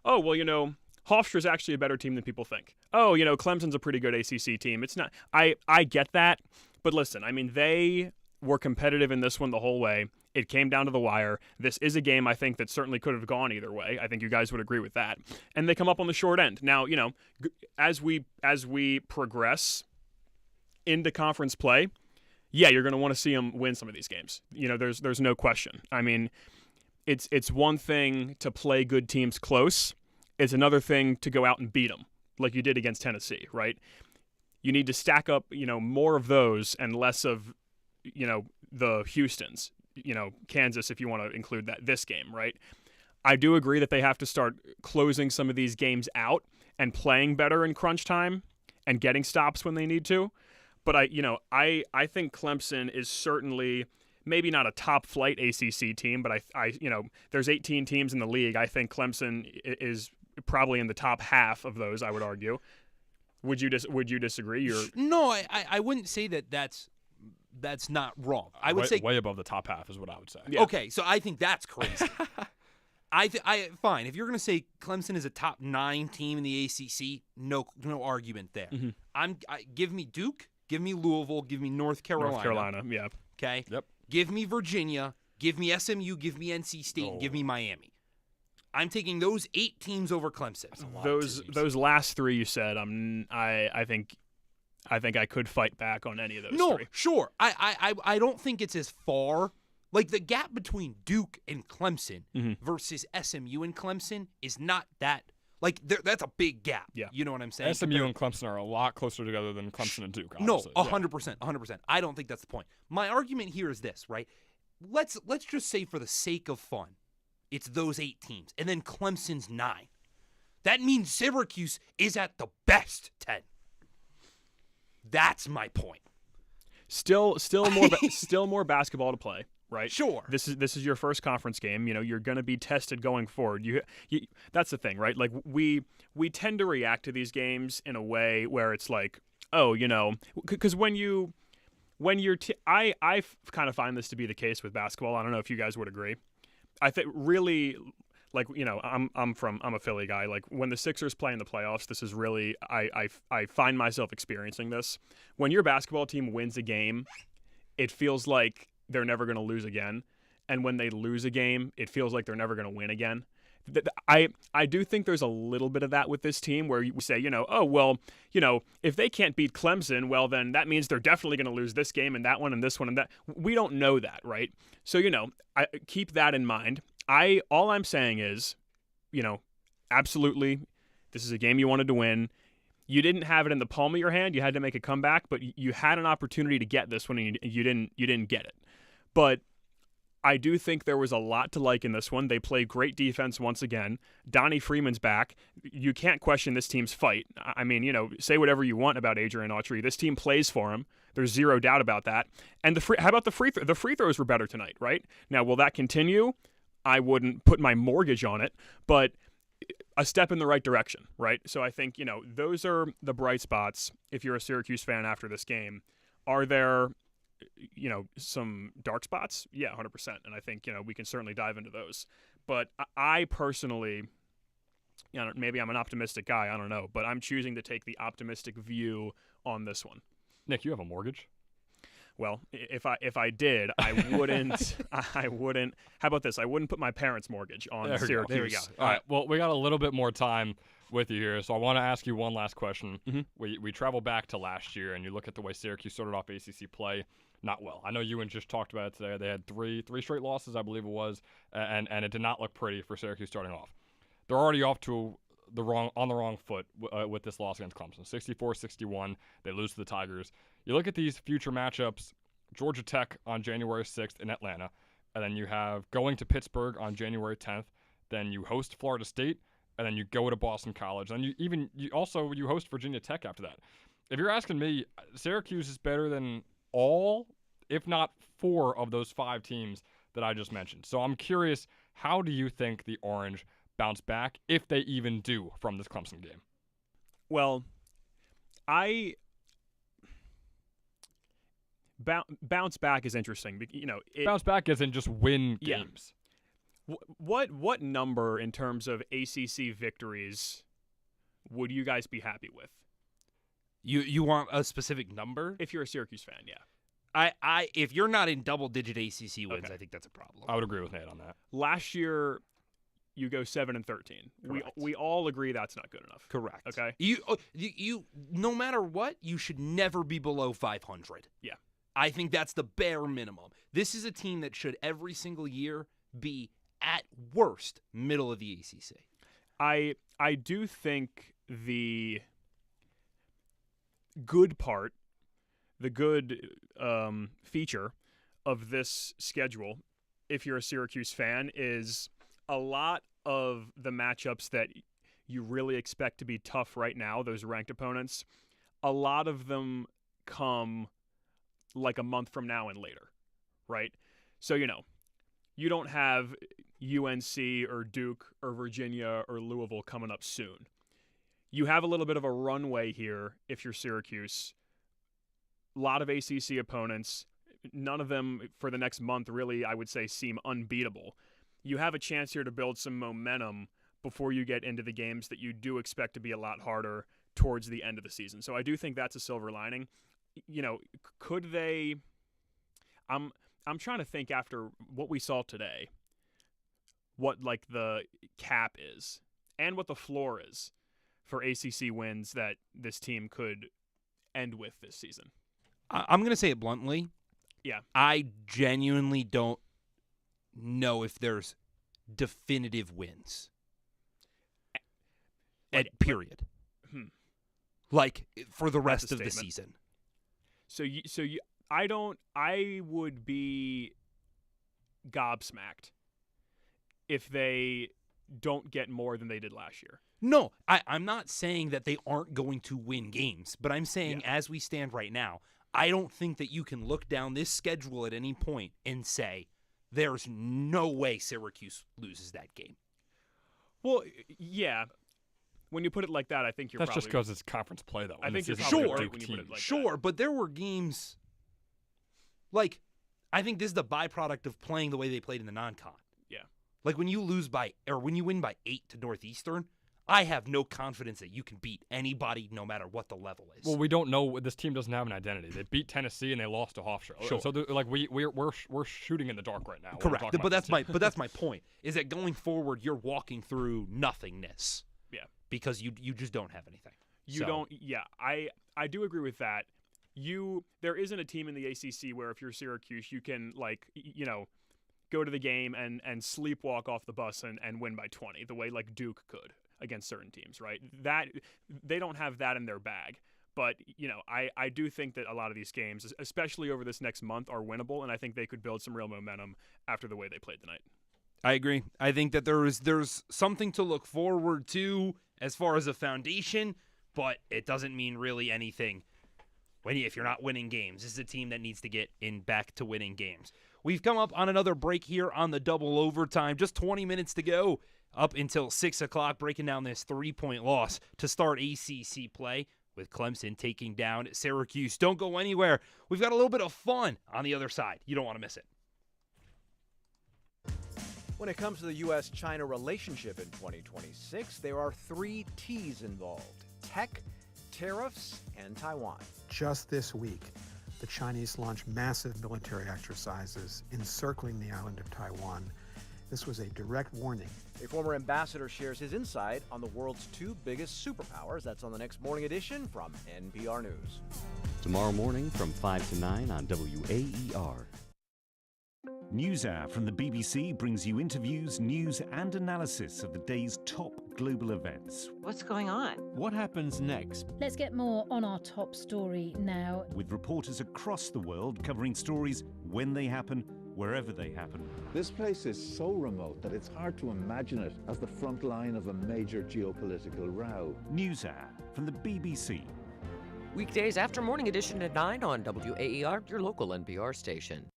oh, well, Hofstra's actually a better team than people think. Oh, Clemson's a pretty good ACC team. It's not. I get that. But listen, they were competitive in this one the whole way. It came down to the wire. This is a game, I think, that certainly could have gone either way. I think you guys would agree with that. And they come up on the short end. Now, as we progress into conference play, yeah, you're going to want to see them win some of these games. There's no question. It's one thing to play good teams close. It's another thing to go out and beat them like you did against Tennessee, right? You need to stack up, more of those and less of, the Houstons, Kansas, if you want to include this game, right? I do agree that they have to start closing some of these games out and playing better in crunch time and getting stops when they need to. But I think Clemson is certainly maybe not a top flight ACC team, but I there's 18 teams in the league. I think Clemson is probably in the top half of those, I would argue. Would you disagree? No, I wouldn't say that's not wrong. I would say way above the top half is what I would say. Yeah. Okay, so I think that's crazy. Fine. If you're going to say Clemson is a top 9 team in the ACC, no argument there. Mm-hmm. Give me Duke, give me Louisville, give me North Carolina. Yeah. Okay. Yep. Give me Virginia, give me SMU, give me NC State, give me Miami. I'm taking those 8 teams over Clemson. Those last 3 you said, I think I think I could fight back on any of those No, three. sure. I don't think it's as far. Like, the gap between Duke and Clemson versus SMU and Clemson is not that. Like, that's a big gap. Yeah. You know what I'm saying? SMU and Clemson are a lot closer together than Clemson and Duke, No, obviously. 100%, 100%. I don't think that's the point. My argument here is this, right? Let's just say, for the sake of fun, it's those 8 teams, and then Clemson's 9. That means Syracuse is at the best 10. That's my point. Still more basketball to play, right? Sure. This is your first conference game. You know, you're going to be tested going forward. You that's the thing, right? Like, we tend to react to these games in a way where it's like, oh, you know, because I kind of find this to be the case with basketball. I don't know if you guys would agree. I think really, like, you know, I'm a Philly guy. Like, when the Sixers play in the playoffs, this is really I find myself experiencing this. When your basketball team wins a game, it feels like they're never going to lose again, and when they lose a game, it feels like they're never going to win again. I do think there's a little bit of that with this team, where you say, you know, oh, well, you know, if they can't beat Clemson, well, then that means they're definitely going to lose this game and that one and this one and that. We don't know that, right? So, you know, I keep that in mind. All I'm saying is, you know, absolutely, this is a game you wanted to win. You didn't have it in the palm of your hand. You had to make a comeback, but you had an opportunity to get this one, and you didn't get it. But I do think there was a lot to like in this one. They played great defense once again. Donnie Freeman's back. You can't question this team's fight. I mean, you know, say whatever you want about Adrian Autry. This team plays for him. There's zero doubt about that. And how about the free throws? The free throws were better tonight, right? Now, will that continue? I wouldn't put my mortgage on it, but a step in the right direction, right? So I think, you know, those are the bright spots if you're a Syracuse fan after this game. Are there, you know, some dark spots? Yeah, 100%. And I think, you know, we can certainly dive into those. But I personally, you know, maybe I'm an optimistic guy, I don't know, but I'm choosing to take the optimistic view on this one. Nick, you have a mortgage? Well, if I did, I wouldn't. I wouldn't. How about this? I wouldn't put my parents' mortgage on Syracuse. There we go. All right. Well, we got a little bit more time with you here, so I want to ask you one last question. We travel back to last year, and you look at the way Syracuse started off ACC play. Not well. I know you and just talked about it today. They had three straight losses, I believe it was, and it did not look pretty for Syracuse starting off. They're already off to the wrong foot with this loss against Clemson. 64-61. They lose to the Tigers. You look at these future matchups, Georgia Tech on January 6th in Atlanta, and then you have going to Pittsburgh on January 10th. Then you host Florida State, and then you go to Boston College. And you host Virginia Tech after that. If you're asking me, Syracuse is better than all, if not 4 of those 5 teams that I just mentioned. So I'm curious, how do you think the Orange bounce back, if they even do, from this Clemson game? Well, bounce back is interesting. You know, bounce back isn't just win games. Yeah. What number in terms of ACC victories would you guys be happy with? You want a specific number? If you're a Syracuse fan, yeah. If you're not in double-digit ACC wins, I think that's a problem. I would agree with Nate on that. Last year, you go 7-13. We all agree that's not good enough. Correct. Okay. You no matter what, you should never be below 500. Yeah. I think that's the bare minimum. This is a team that should every single year be at worst middle of the ACC. I do think the good part, the good feature of this schedule, if you're a Syracuse fan, is a lot of the matchups that you really expect to be tough right now, those ranked opponents, a lot of them come like a month from now and later, right? So, you know, you don't have UNC or Duke or Virginia or Louisville coming up soon. You have a little bit of a runway here if you're Syracuse. A lot of ACC opponents, none of them for the next month really, I would say, seem unbeatable. You have a chance here to build some momentum before you get into the games that you do expect to be a lot harder towards the end of the season. So I do think that's a silver lining. You know, could they I'm trying to think after what we saw today, what like the cap is and what the floor is for ACC wins that this team could end with this season. I'm going to say it bluntly. Yeah. I genuinely don't know if there's definitive wins. Period. Like for the rest of the season. I would be gobsmacked if they don't get more than they did last year. No, I'm not saying that they aren't going to win games, but I'm saying as we stand right now, I don't think that you can look down this schedule at any point and say there's no way Syracuse loses that game. Well, yeah. When you put it like that, I think you're That's probably... just because it's conference play, though. I think you're probably sure, a Duke when you team. put it like Sure, but there were games... Like, I think this is the byproduct of playing the way they played in the non-con. Yeah. Like, when you win by 8 to Northeastern, I have no confidence that you can beat anybody no matter what the level is. Well, we don't know. This team doesn't have an identity. They beat Tennessee and they lost to Hofstra. Sure. So like we're shooting in the dark right now. Correct. But that's my point. Is that going forward, you're walking through nothingness. Yeah. Because you just don't have anything. I do agree with that. There isn't a team in the ACC where if you're Syracuse, you can go to the game and sleepwalk off the bus and win by 20 the way like Duke could against certain teams, right? That they don't have that in their bag. But, I do think that a lot of these games, especially over this next month, are winnable, and I think they could build some real momentum after the way they played tonight. I agree. I think that there's something to look forward to as far as a foundation, but it doesn't mean really anything if you're not winning games. This is a team that needs to get back to winning games. We've come up on another break here on the double overtime. Just 20 minutes to go up until 6 o'clock, breaking down this 3-point loss to start ACC play with Clemson taking down Syracuse. Don't go anywhere. We've got a little bit of fun on the other side. You don't want to miss it. When it comes to the U.S.-China relationship in 2026, there are 3 T's involved: tech, tariffs, and Taiwan. Just this week, the Chinese launched massive military exercises encircling the island of Taiwan. This was a direct warning. A former ambassador shares his insight on the world's 2 biggest superpowers. That's on the next morning edition from NPR News. Tomorrow morning from 5 to 9 on WAER. NewsHour from the BBC brings you interviews, news and analysis of the day's top global events. What's going on? What happens next? Let's get more on our top story now. With reporters across the world covering stories when they happen, wherever they happen. This place is so remote that it's hard to imagine it as the front line of a major geopolitical row. NewsHour from the BBC. Weekdays after morning edition at 9 on WAER, your local NPR station.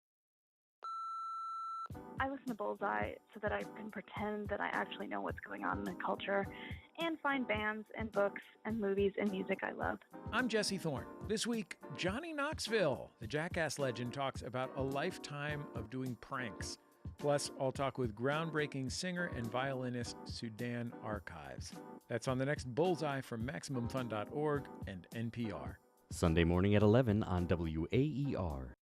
I listen to Bullseye so that I can pretend that I actually know what's going on in the culture and find bands and books and movies and music I love. I'm Jesse Thorne. This week, Johnny Knoxville, the Jackass legend, talks about a lifetime of doing pranks. Plus, I'll talk with groundbreaking singer and violinist Sudan Archives. That's on the next Bullseye from MaximumFun.org and NPR. Sunday morning at 11 on WAER.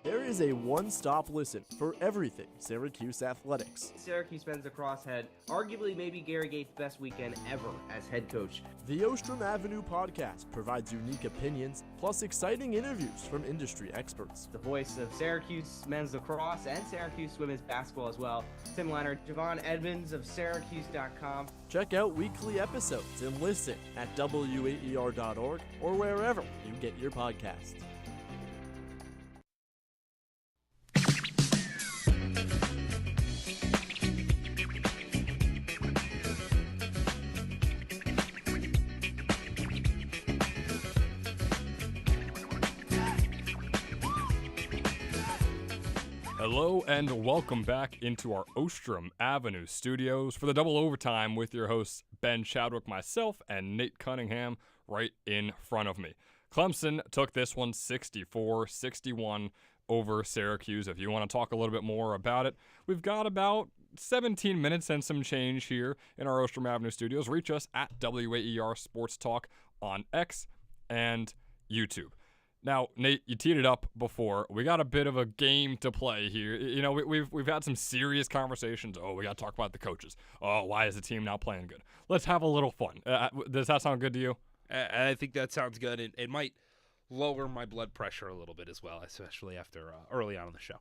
There is a one-stop listen for everything Syracuse athletics. Syracuse men's lacrosse had arguably maybe Gary Gates' best weekend ever as head coach. The Ostrom Avenue podcast provides unique opinions, plus exciting interviews from industry experts. The voice of Syracuse men's lacrosse and Syracuse women's basketball as well. Tim Leonard, Javon Edmonds of Syracuse.com. Check out weekly episodes and listen at WAER.org or wherever you get your podcasts. Hello and welcome back into our Ostrom Avenue studios for the double overtime with your hosts Ben Chadwick, myself, and Nate Cunningham right in front of me. Clemson took this one 64-61 over Syracuse. If you want to talk a little bit more about it, we've got about 17 minutes and some change here in our Ostrom Avenue studios. Reach us at WAER Sports Talk on X and YouTube. Now, Nate, you teed it up before. We got a bit of a game to play here. You know, we've had some serious conversations. Oh, we got to talk about the coaches. Oh, why is the team not playing good? Let's have a little fun. Does that sound good to you? I think that sounds good. It might lower my blood pressure a little bit as well, especially after early on in the show.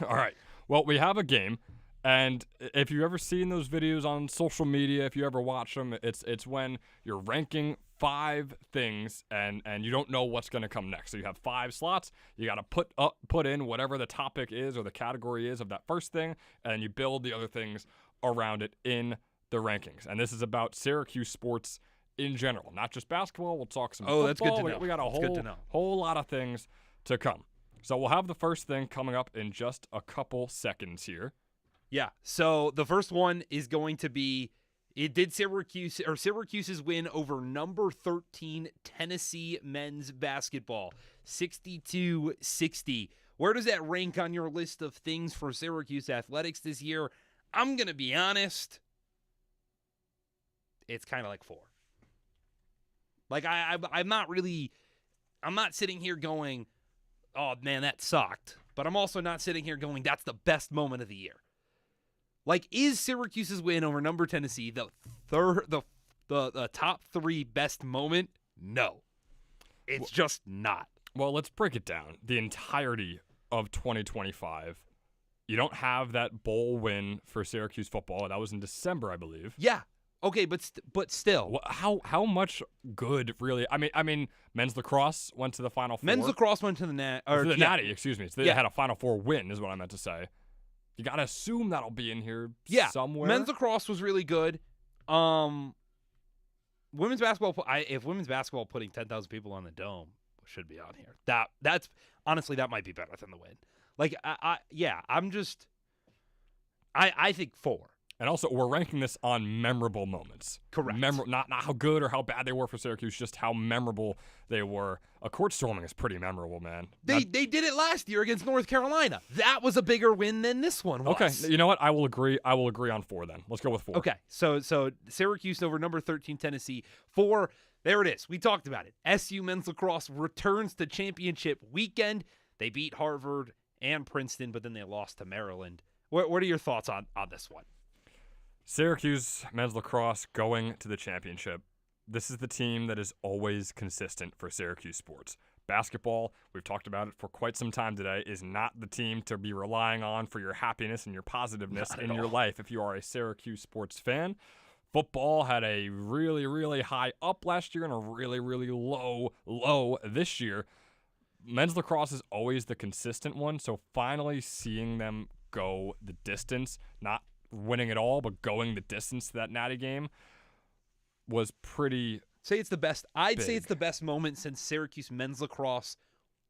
All right. Well, we have a game, and if you've ever seen those videos on social media, if you ever watch them, it's when you're ranking 5 things and you don't know what's going to come next. So you have 5 slots. You got to put in whatever the topic is or the category is of that first thing, and you build the other things around it in the rankings. And this is about Syracuse sports in general, not just basketball. We'll talk some football. That's good to know. We got a whole lot of things to come. So we'll have the first thing coming up in just a couple seconds here. Yeah. So the first one is going to be, Syracuse's win over number 13 Tennessee men's basketball, 62-60. Where does that rank on your list of things for Syracuse athletics this year? I'm going to be honest. It's kind of like 4. Like, I'm not sitting here going, oh, man, that sucked. But I'm also not sitting here going, that's the best moment of the year. Like, is Syracuse's win over number Tennessee the top 3 best moment? No. It's just not. Well, let's break it down. The entirety of 2025, you don't have that bowl win for Syracuse football. That was in December, I believe. Yeah. Okay, but still, well, how much good really? I mean, men's lacrosse went to the Final Four. Men's lacrosse went to the Natty. Excuse me. So they had a Final Four win, is what I meant to say. You gotta assume that'll be in here somewhere. Men's lacrosse was really good. Women's basketball. If women's basketball putting 10,000 people on the dome should be on here. That's honestly that might be better than the win. Like I think 4. And also, we're ranking this on memorable moments. Correct. Not how good or how bad they were for Syracuse, just how memorable they were. A court storming is pretty memorable, man. They did it last year against North Carolina. That was a bigger win than this one was. Okay, you know what? I will agree on 4 then. Let's go with 4. Okay, so Syracuse over number 13 Tennessee. 4, there it is. We talked about it. SU men's lacrosse returns to championship weekend. They beat Harvard and Princeton, but then they lost to Maryland. What are your thoughts on this one? Syracuse men's lacrosse going to the championship. This is the team that is always consistent for Syracuse sports. Basketball, we've talked about it for quite some time today, is not the team to be relying on for your happiness and your positiveness in your life if you are a Syracuse sports fan. Football had a really, really high up last year and a really, really low this year. Men's lacrosse is always the consistent one, so finally seeing them go the distance, not winning it all, but going the distance to that Natty game was pretty Say it's the best. I'd big. say it's the best moment since Syracuse men's lacrosse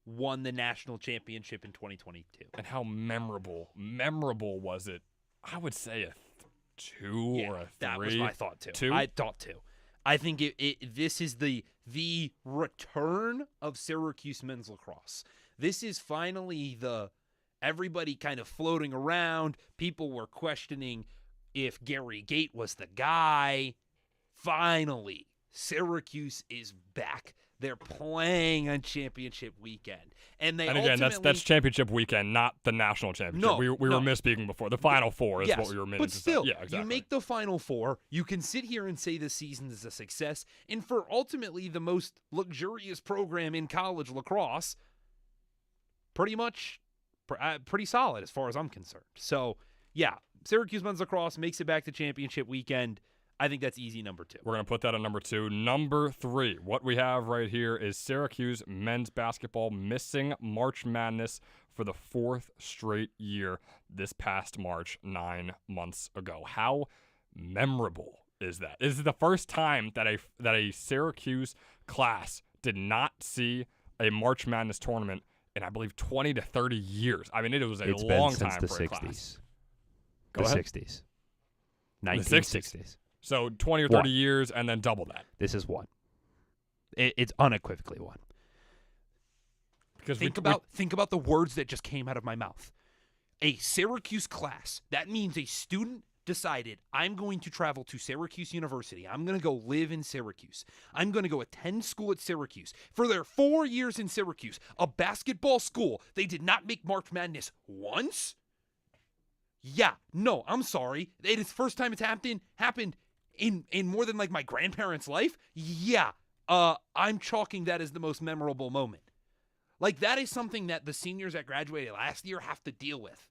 won the national championship in 2022. And how memorable was it? I would say a 2 or a 3. That was my thought too. 2? I thought 2. I think this is the return of Syracuse men's lacrosse. This is finally everybody kind of floating around. People were questioning if Gary Gate was the guy. Finally, Syracuse is back. They're playing on championship weekend. And again, that's championship weekend, not the national championship. No, we were misspeaking before. The Final Four is yes, what we were meaning but to still, say. Yeah, exactly. You make the Final Four, you can sit here and say the season is a success, and for ultimately the most luxurious program in college lacrosse, pretty solid as far as I'm concerned. So, yeah, Syracuse men's lacrosse makes it back to championship weekend. I think that's easy number 2. We're going to put that at number 2. Number 3, what we have right here is Syracuse men's basketball missing March Madness for the 4th straight year this past March, 9 months ago. How memorable is that? This is the first time that a Syracuse class did not see a March Madness tournament in, I believe, 20 to 30 years. I mean, it was a long time for a class. The 60s. 1960s. So 20 or 30 years and then double that. This is one. It's unequivocally one. Because think about the words that just came out of my mouth. A Syracuse class. That means a student decided, I'm going to travel to Syracuse University. I'm going to go live in Syracuse. I'm going to go attend school at Syracuse. For their 4 years in Syracuse, a basketball school, they did not make March Madness once? Yeah, no, I'm sorry. It is the first time it's happened in more than like my grandparents' life. Yeah, I'm chalking that as the most memorable moment. Like, that is something that the seniors that graduated last year have to deal with.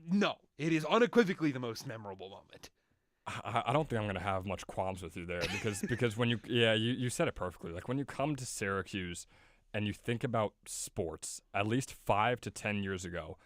No, it is unequivocally the most memorable moment. I don't think I'm going to have much qualms with you there because when you said it perfectly. Like, when you come to Syracuse and you think about sports, at least 5 to 10 years ago,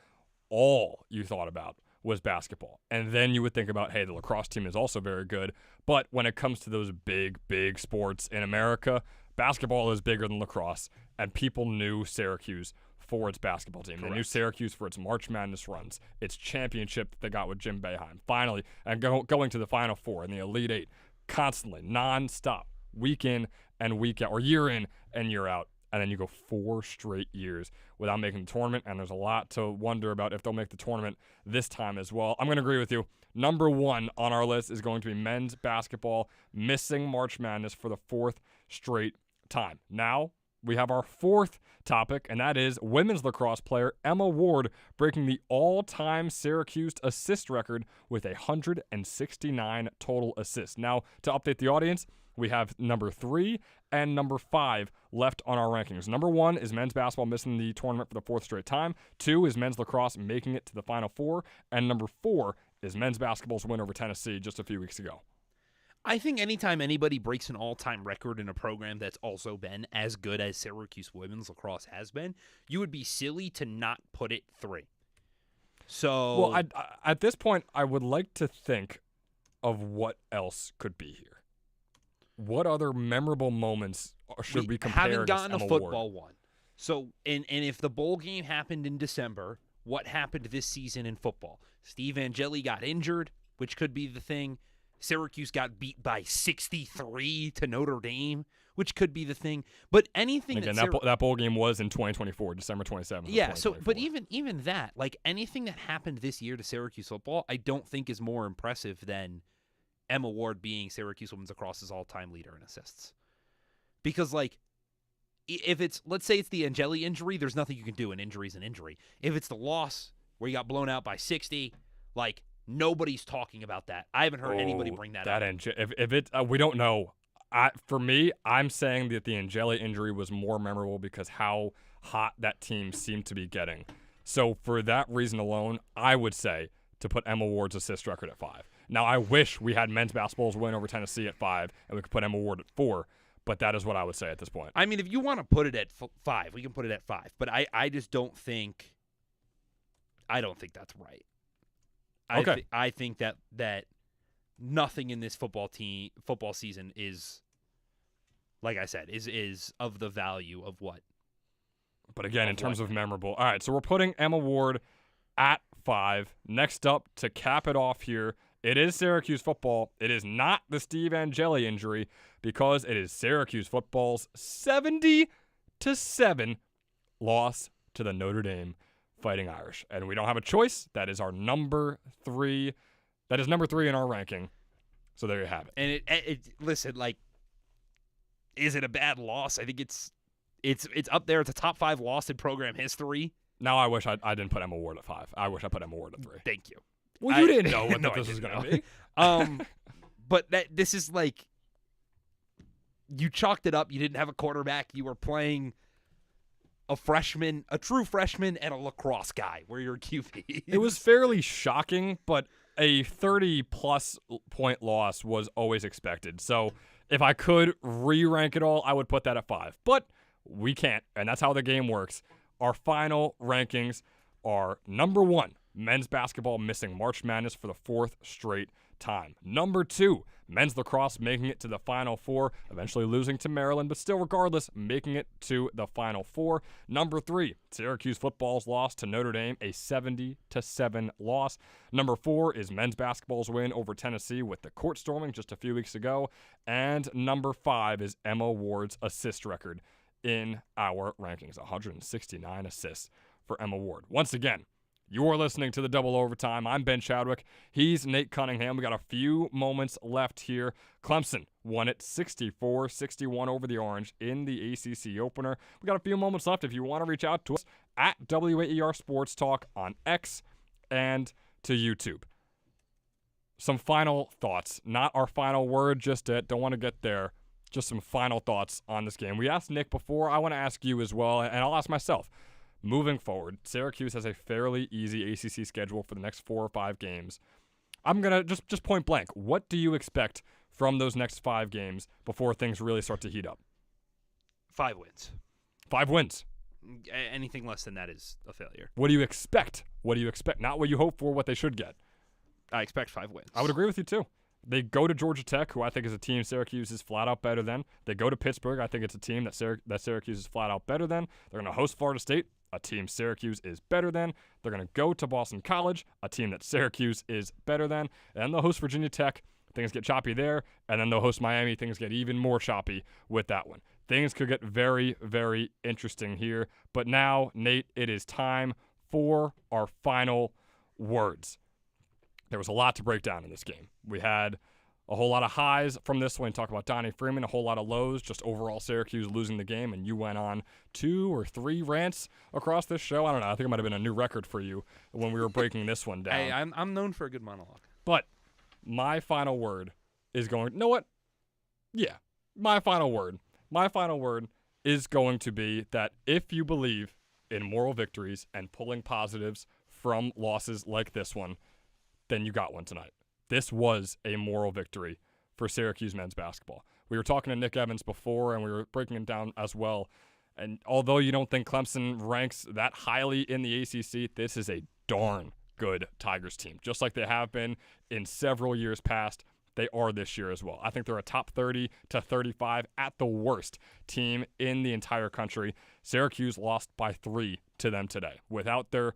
all you thought about was basketball. And then you would think about, hey, the lacrosse team is also very good. But when it comes to those big, big sports in America, basketball is bigger than lacrosse. And people knew Syracuse for its basketball team. Correct. They knew Syracuse for its March Madness runs, its championship that they got with Jim Boeheim. Finally, and going to the Final Four and the Elite Eight constantly, nonstop, week in and week out, or year in and year out. And then you go 4 straight years without making the tournament, and there's a lot to wonder about if they'll make the tournament this time as well. I'm going to agree with you. Number 1 on our list is going to be men's basketball missing March Madness for the 4th straight time. Now, we have our 4th topic, and that is women's lacrosse player Emma Ward breaking the all-time Syracuse assist record with 169 total assists. Now, to update the audience, we have number 3 and number 5 left on our rankings. Number 1 is men's basketball missing the tournament for the 4th straight time. 2 is men's lacrosse making it to the Final Four. And number 4 is men's basketball's win over Tennessee just a few weeks ago. I think anytime anybody breaks an all-time record in a program that's also been as good as Syracuse women's lacrosse has been, you would be silly to not put it 3. So, well, at this point, I would like to think of what else could be here. What other memorable moments should we compare? Haven't gotten Emma a football Ward? one. So, and if the bowl game happened in December, what happened this season in football? Steve Angeli got injured, which could be the thing. Syracuse got beat by 63 to Notre Dame, which could be the thing. But anything again, that bowl game was in 2024, December 27th. Yeah. So, but even that, like anything that happened this year to Syracuse football, I don't think is more impressive than Emma Ward being Syracuse women's lacrosse's all-time leader in assists. Because, like, if it's, let's say it's the Angeli injury, there's nothing you can do. An injury's an injury. If it's the loss where you got blown out by 60, like, nobody's talking about that. I haven't heard anybody bring that up. We don't know. For me, I'm saying that the Angeli injury was more memorable because how hot that team seemed to be getting. So for that reason alone, I would say to put Emma Ward's assist record at 5. Now, I wish we had men's basketball's win over Tennessee at 5, and we could put Emma Ward at 4, but that is what I would say at this point. I mean, if you want to put it at 5, we can put it at 5, but I just don't think that's right. Okay. I think that nothing in this football season is, like I said, is of the value of what. But again, in terms of memorable, all right, so we're putting Emma Ward at 5. Next up, to cap it off here, it is Syracuse football. It is not the Steve Angeli injury because it is Syracuse football's 70-7 loss to the Notre Dame Fighting Irish. And we don't have a choice. That is our number 3. That is number 3 in our ranking. So there you have it. And it listen, like, is it a bad loss? I think it's up there. It's a top 5 loss in program history. Now I wish I didn't put Emma Ward at 5. I wish I put Emma Ward at 3. Thank you. Well, you didn't know what no, this was going to be. But this is like, you chalked it up. You didn't have a quarterback. You were playing a freshman, a true freshman, and a lacrosse guy were your QBs. It was fairly shocking, but a 30-plus point loss was always expected. So if I could re-rank it all, I would put that at 5. But we can't, and that's how the game works. Our final rankings are number 1, men's basketball missing March Madness for the 4th straight time. Number 2, men's lacrosse making it to the Final Four, eventually losing to Maryland, but still regardless, making it to the Final Four. Number 3, Syracuse football's loss to Notre Dame, a 70-7 loss. Number 4 is men's basketball's win over Tennessee with the court storming just a few weeks ago. And number 5 is Emma Ward's assist record in our rankings, 169 assists for Emma Ward. Once again, you're listening to the Double Overtime. I'm Ben Chadwick. He's Nate Cunningham. We got a few moments left here. Clemson won it 64-61 over the Orange in the ACC opener. We got a few moments left. If you want to reach out to us at WAER Sports Talk on X and to YouTube. Some final thoughts. Not our final word just yet. Don't want to get there. just some final thoughts on this game. We asked Nick before. I want to ask you as well, and I'll ask myself. Moving forward, Syracuse has a fairly easy ACC schedule for the next 4 or 5 games. I'm going to just point blank. What do you expect from those next 5 games before things really start to heat up? 5 wins. 5 wins. Anything less than that is a failure. What do you expect? What do you expect? Not what you hope for, what they should get. I expect 5 wins. I would agree with you, too. They go to Georgia Tech, who I think is a team Syracuse is flat out better than. They go to Pittsburgh. I think it's a team that Syracuse is flat out better than. They're going to host Florida State, a team Syracuse is better than. They're going to go to Boston College, a team that Syracuse is better than. And they'll host Virginia Tech. Things get choppy there. And then they'll host Miami. Things get even more choppy with that one. Things could get very, very interesting here. But now, Nate, it is time for our final words. There was a lot to break down in this game. We had a whole lot of highs from this one. Talk about Donnie Freeman, a whole lot of lows, just overall Syracuse losing the game, and you went on 2 or 3 rants across this show. I don't know. I think it might have been a new record for you when we were breaking this one down. Hey, I'm known for a good monologue. But my final word is going, you know what? Yeah, my final word is going to be that if you believe in moral victories and pulling positives from losses like this one, then you got one tonight. This was a moral victory for Syracuse men's basketball. We were talking to Nick Evans before, and we were breaking it down as well. And although you don't think Clemson ranks that highly in the ACC, this is a darn good Tigers team. Just like they have been in several years past, they are this year as well. I think they're a top 30 to 35 at the worst team in the entire country. Syracuse lost by 3 to them today. Without their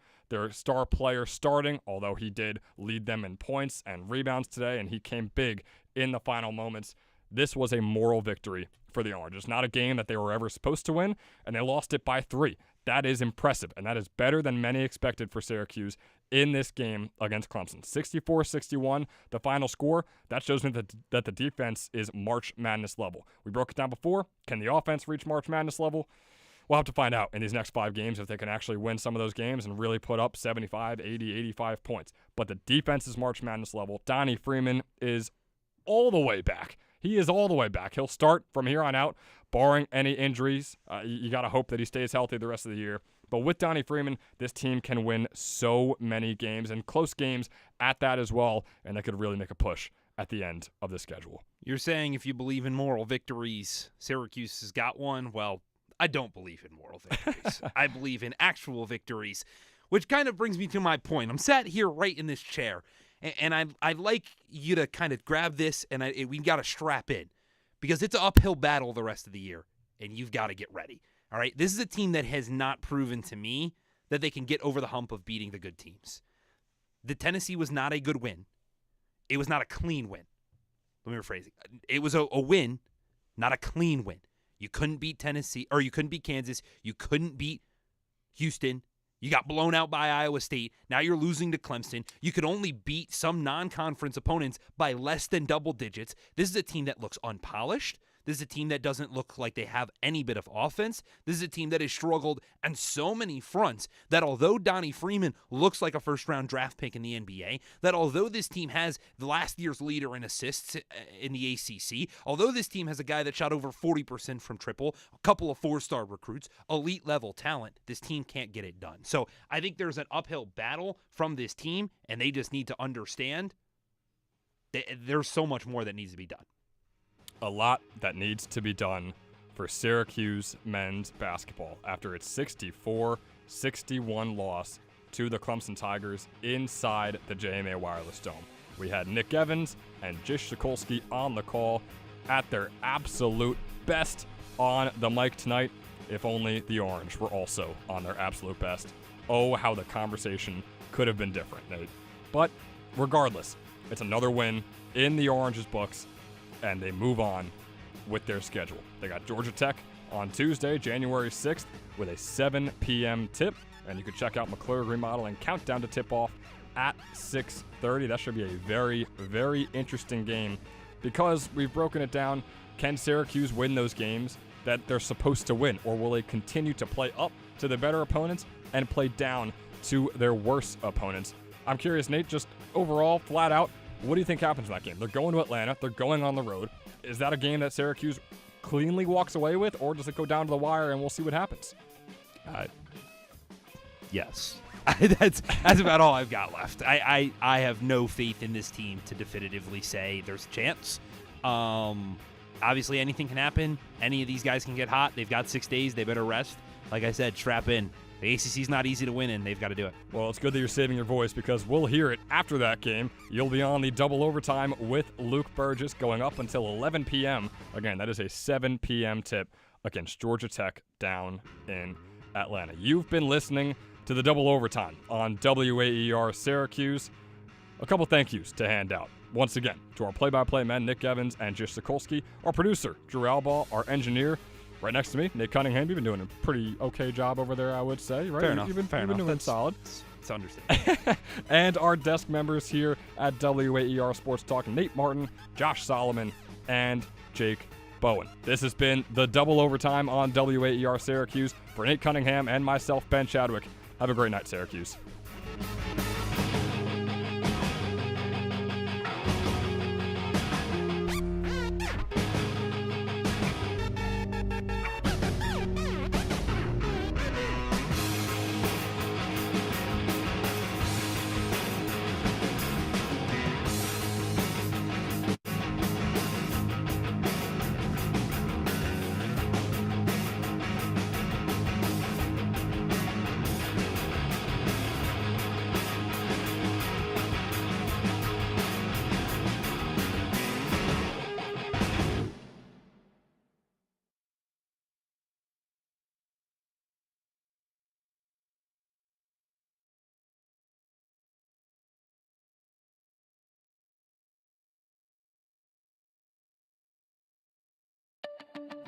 star player starting, although he did lead them in points and rebounds today, and he came big in the final moments. This was a moral victory for the Orange. It's not a game that they were ever supposed to win, and they lost it by 3. That is impressive, and that is better than many expected for Syracuse in this game against Clemson. 64-61, the final score. That shows me that the defense is March Madness level. We broke it down before. Can the offense reach March Madness level? We'll have to find out in these next 5 games if they can actually win some of those games and really put up 75, 80, 85 points. But the defense is March Madness level. Donnie Freeman is all the way back. He is all the way back. He'll start from here on out, barring any injuries. You got to hope that he stays healthy the rest of the year. But with Donnie Freeman, this team can win so many games and close games at that as well, and they could really make a push at the end of the schedule. You're saying if you believe in moral victories, Syracuse has got one? Well, I don't believe in moral victories. I believe in actual victories, which kind of brings me to my point. I'm sat here right in this chair, and I'd like you to kind of grab this, and we got to strap in because it's an uphill battle the rest of the year, and you've got to get ready. All right, this is a team that has not proven to me that they can get over the hump of beating the good teams. The Tennessee was not a good win. It was not a clean win. Let me rephrase it. It was a win, not a clean win. You couldn't beat Tennessee, or you couldn't beat Kansas. You couldn't beat Houston. You got blown out by Iowa State. Now you're losing to Clemson. You could only beat some non-conference opponents by less than double digits. This is a team that looks unpolished. This is a team that doesn't look like they have any bit of offense. This is a team that has struggled on so many fronts that although Donnie Freeman looks like a first-round draft pick in the NBA, that although this team has the last year's leader in assists in the ACC, although this team has a guy that shot over 40% from triple, a couple of 4-star recruits, elite-level talent, this team can't get it done. So I think there's an uphill battle from this team, and they just need to understand that there's so much more that needs to be done. A lot that needs to be done for Syracuse men's basketball after its 64-61 loss to the Clemson Tigers inside the JMA Wireless Dome. We had Nick Evans and Jish Sokolsky on the call at their absolute best on the mic tonight. If only the Orange were also on their absolute best. Oh, how the conversation could have been different, Nate. But regardless, it's another win in the Orange's books, and they move on with their schedule. They got Georgia Tech on Tuesday, January 6th, with a 7 p.m. tip, and you can check out McClure Remodeling Countdown to Tip-Off at 6:30. That should be a very, very interesting game because we've broken it down. Can Syracuse win those games that they're supposed to win, or will they continue to play up to the better opponents and play down to their worse opponents? I'm curious, Nate, just overall, flat out, what do you think happens in that game? They're going to Atlanta. They're going on the road. Is that a game that Syracuse cleanly walks away with, or does it go down to the wire and we'll see what happens? Yes. That's about all I've got left. I have no faith in this team to definitively say there's a chance. Obviously, anything can happen. Any of these guys can get hot. They've got 6 days. They better rest. Like I said, strap in. The ACC's not easy to win in. They've got to do it. Well, it's good that you're saving your voice because we'll hear it after that game. You'll be on the double overtime with Luke Burgess going up until 11 p.m. Again, that is a 7 p.m. tip against Georgia Tech down in Atlanta. You've been listening to the double overtime on WAER Syracuse. A couple thank yous to hand out. Once again, to our play-by-play men, Nick Evans and Jish Sokolsky, our producer, Drew Albaugh, our engineer, right next to me, Nate Cunningham. You've been doing a pretty okay job over there, I would say, right? Fair enough. You've been doing That's solid. It's understandable. And our desk members here at WAER Sports Talk, Nate Martin, Josh Solomon, and Jake Bowen. This has been the double overtime on WAER Syracuse. For Nate Cunningham and myself, Ben Chadwick, have a great night, Syracuse.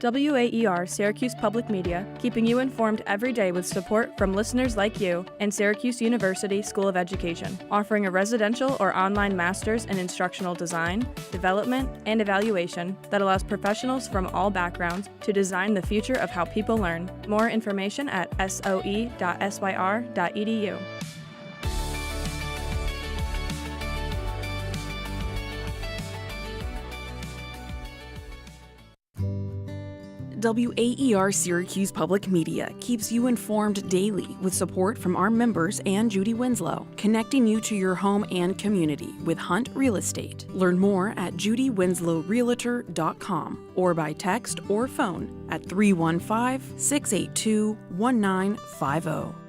WAER Syracuse Public Media, keeping you informed every day with support from listeners like you and Syracuse University School of Education, offering a residential or online master's in instructional design, development, and evaluation that allows professionals from all backgrounds to design the future of how people learn. More information at soe.syr.edu. WAER Syracuse Public Media keeps you informed daily with support from our members and Judy Winslow, connecting you to your home and community with Hunt Real Estate. Learn more at judywinslowrealtor.com or by text or phone at 315-682-1950.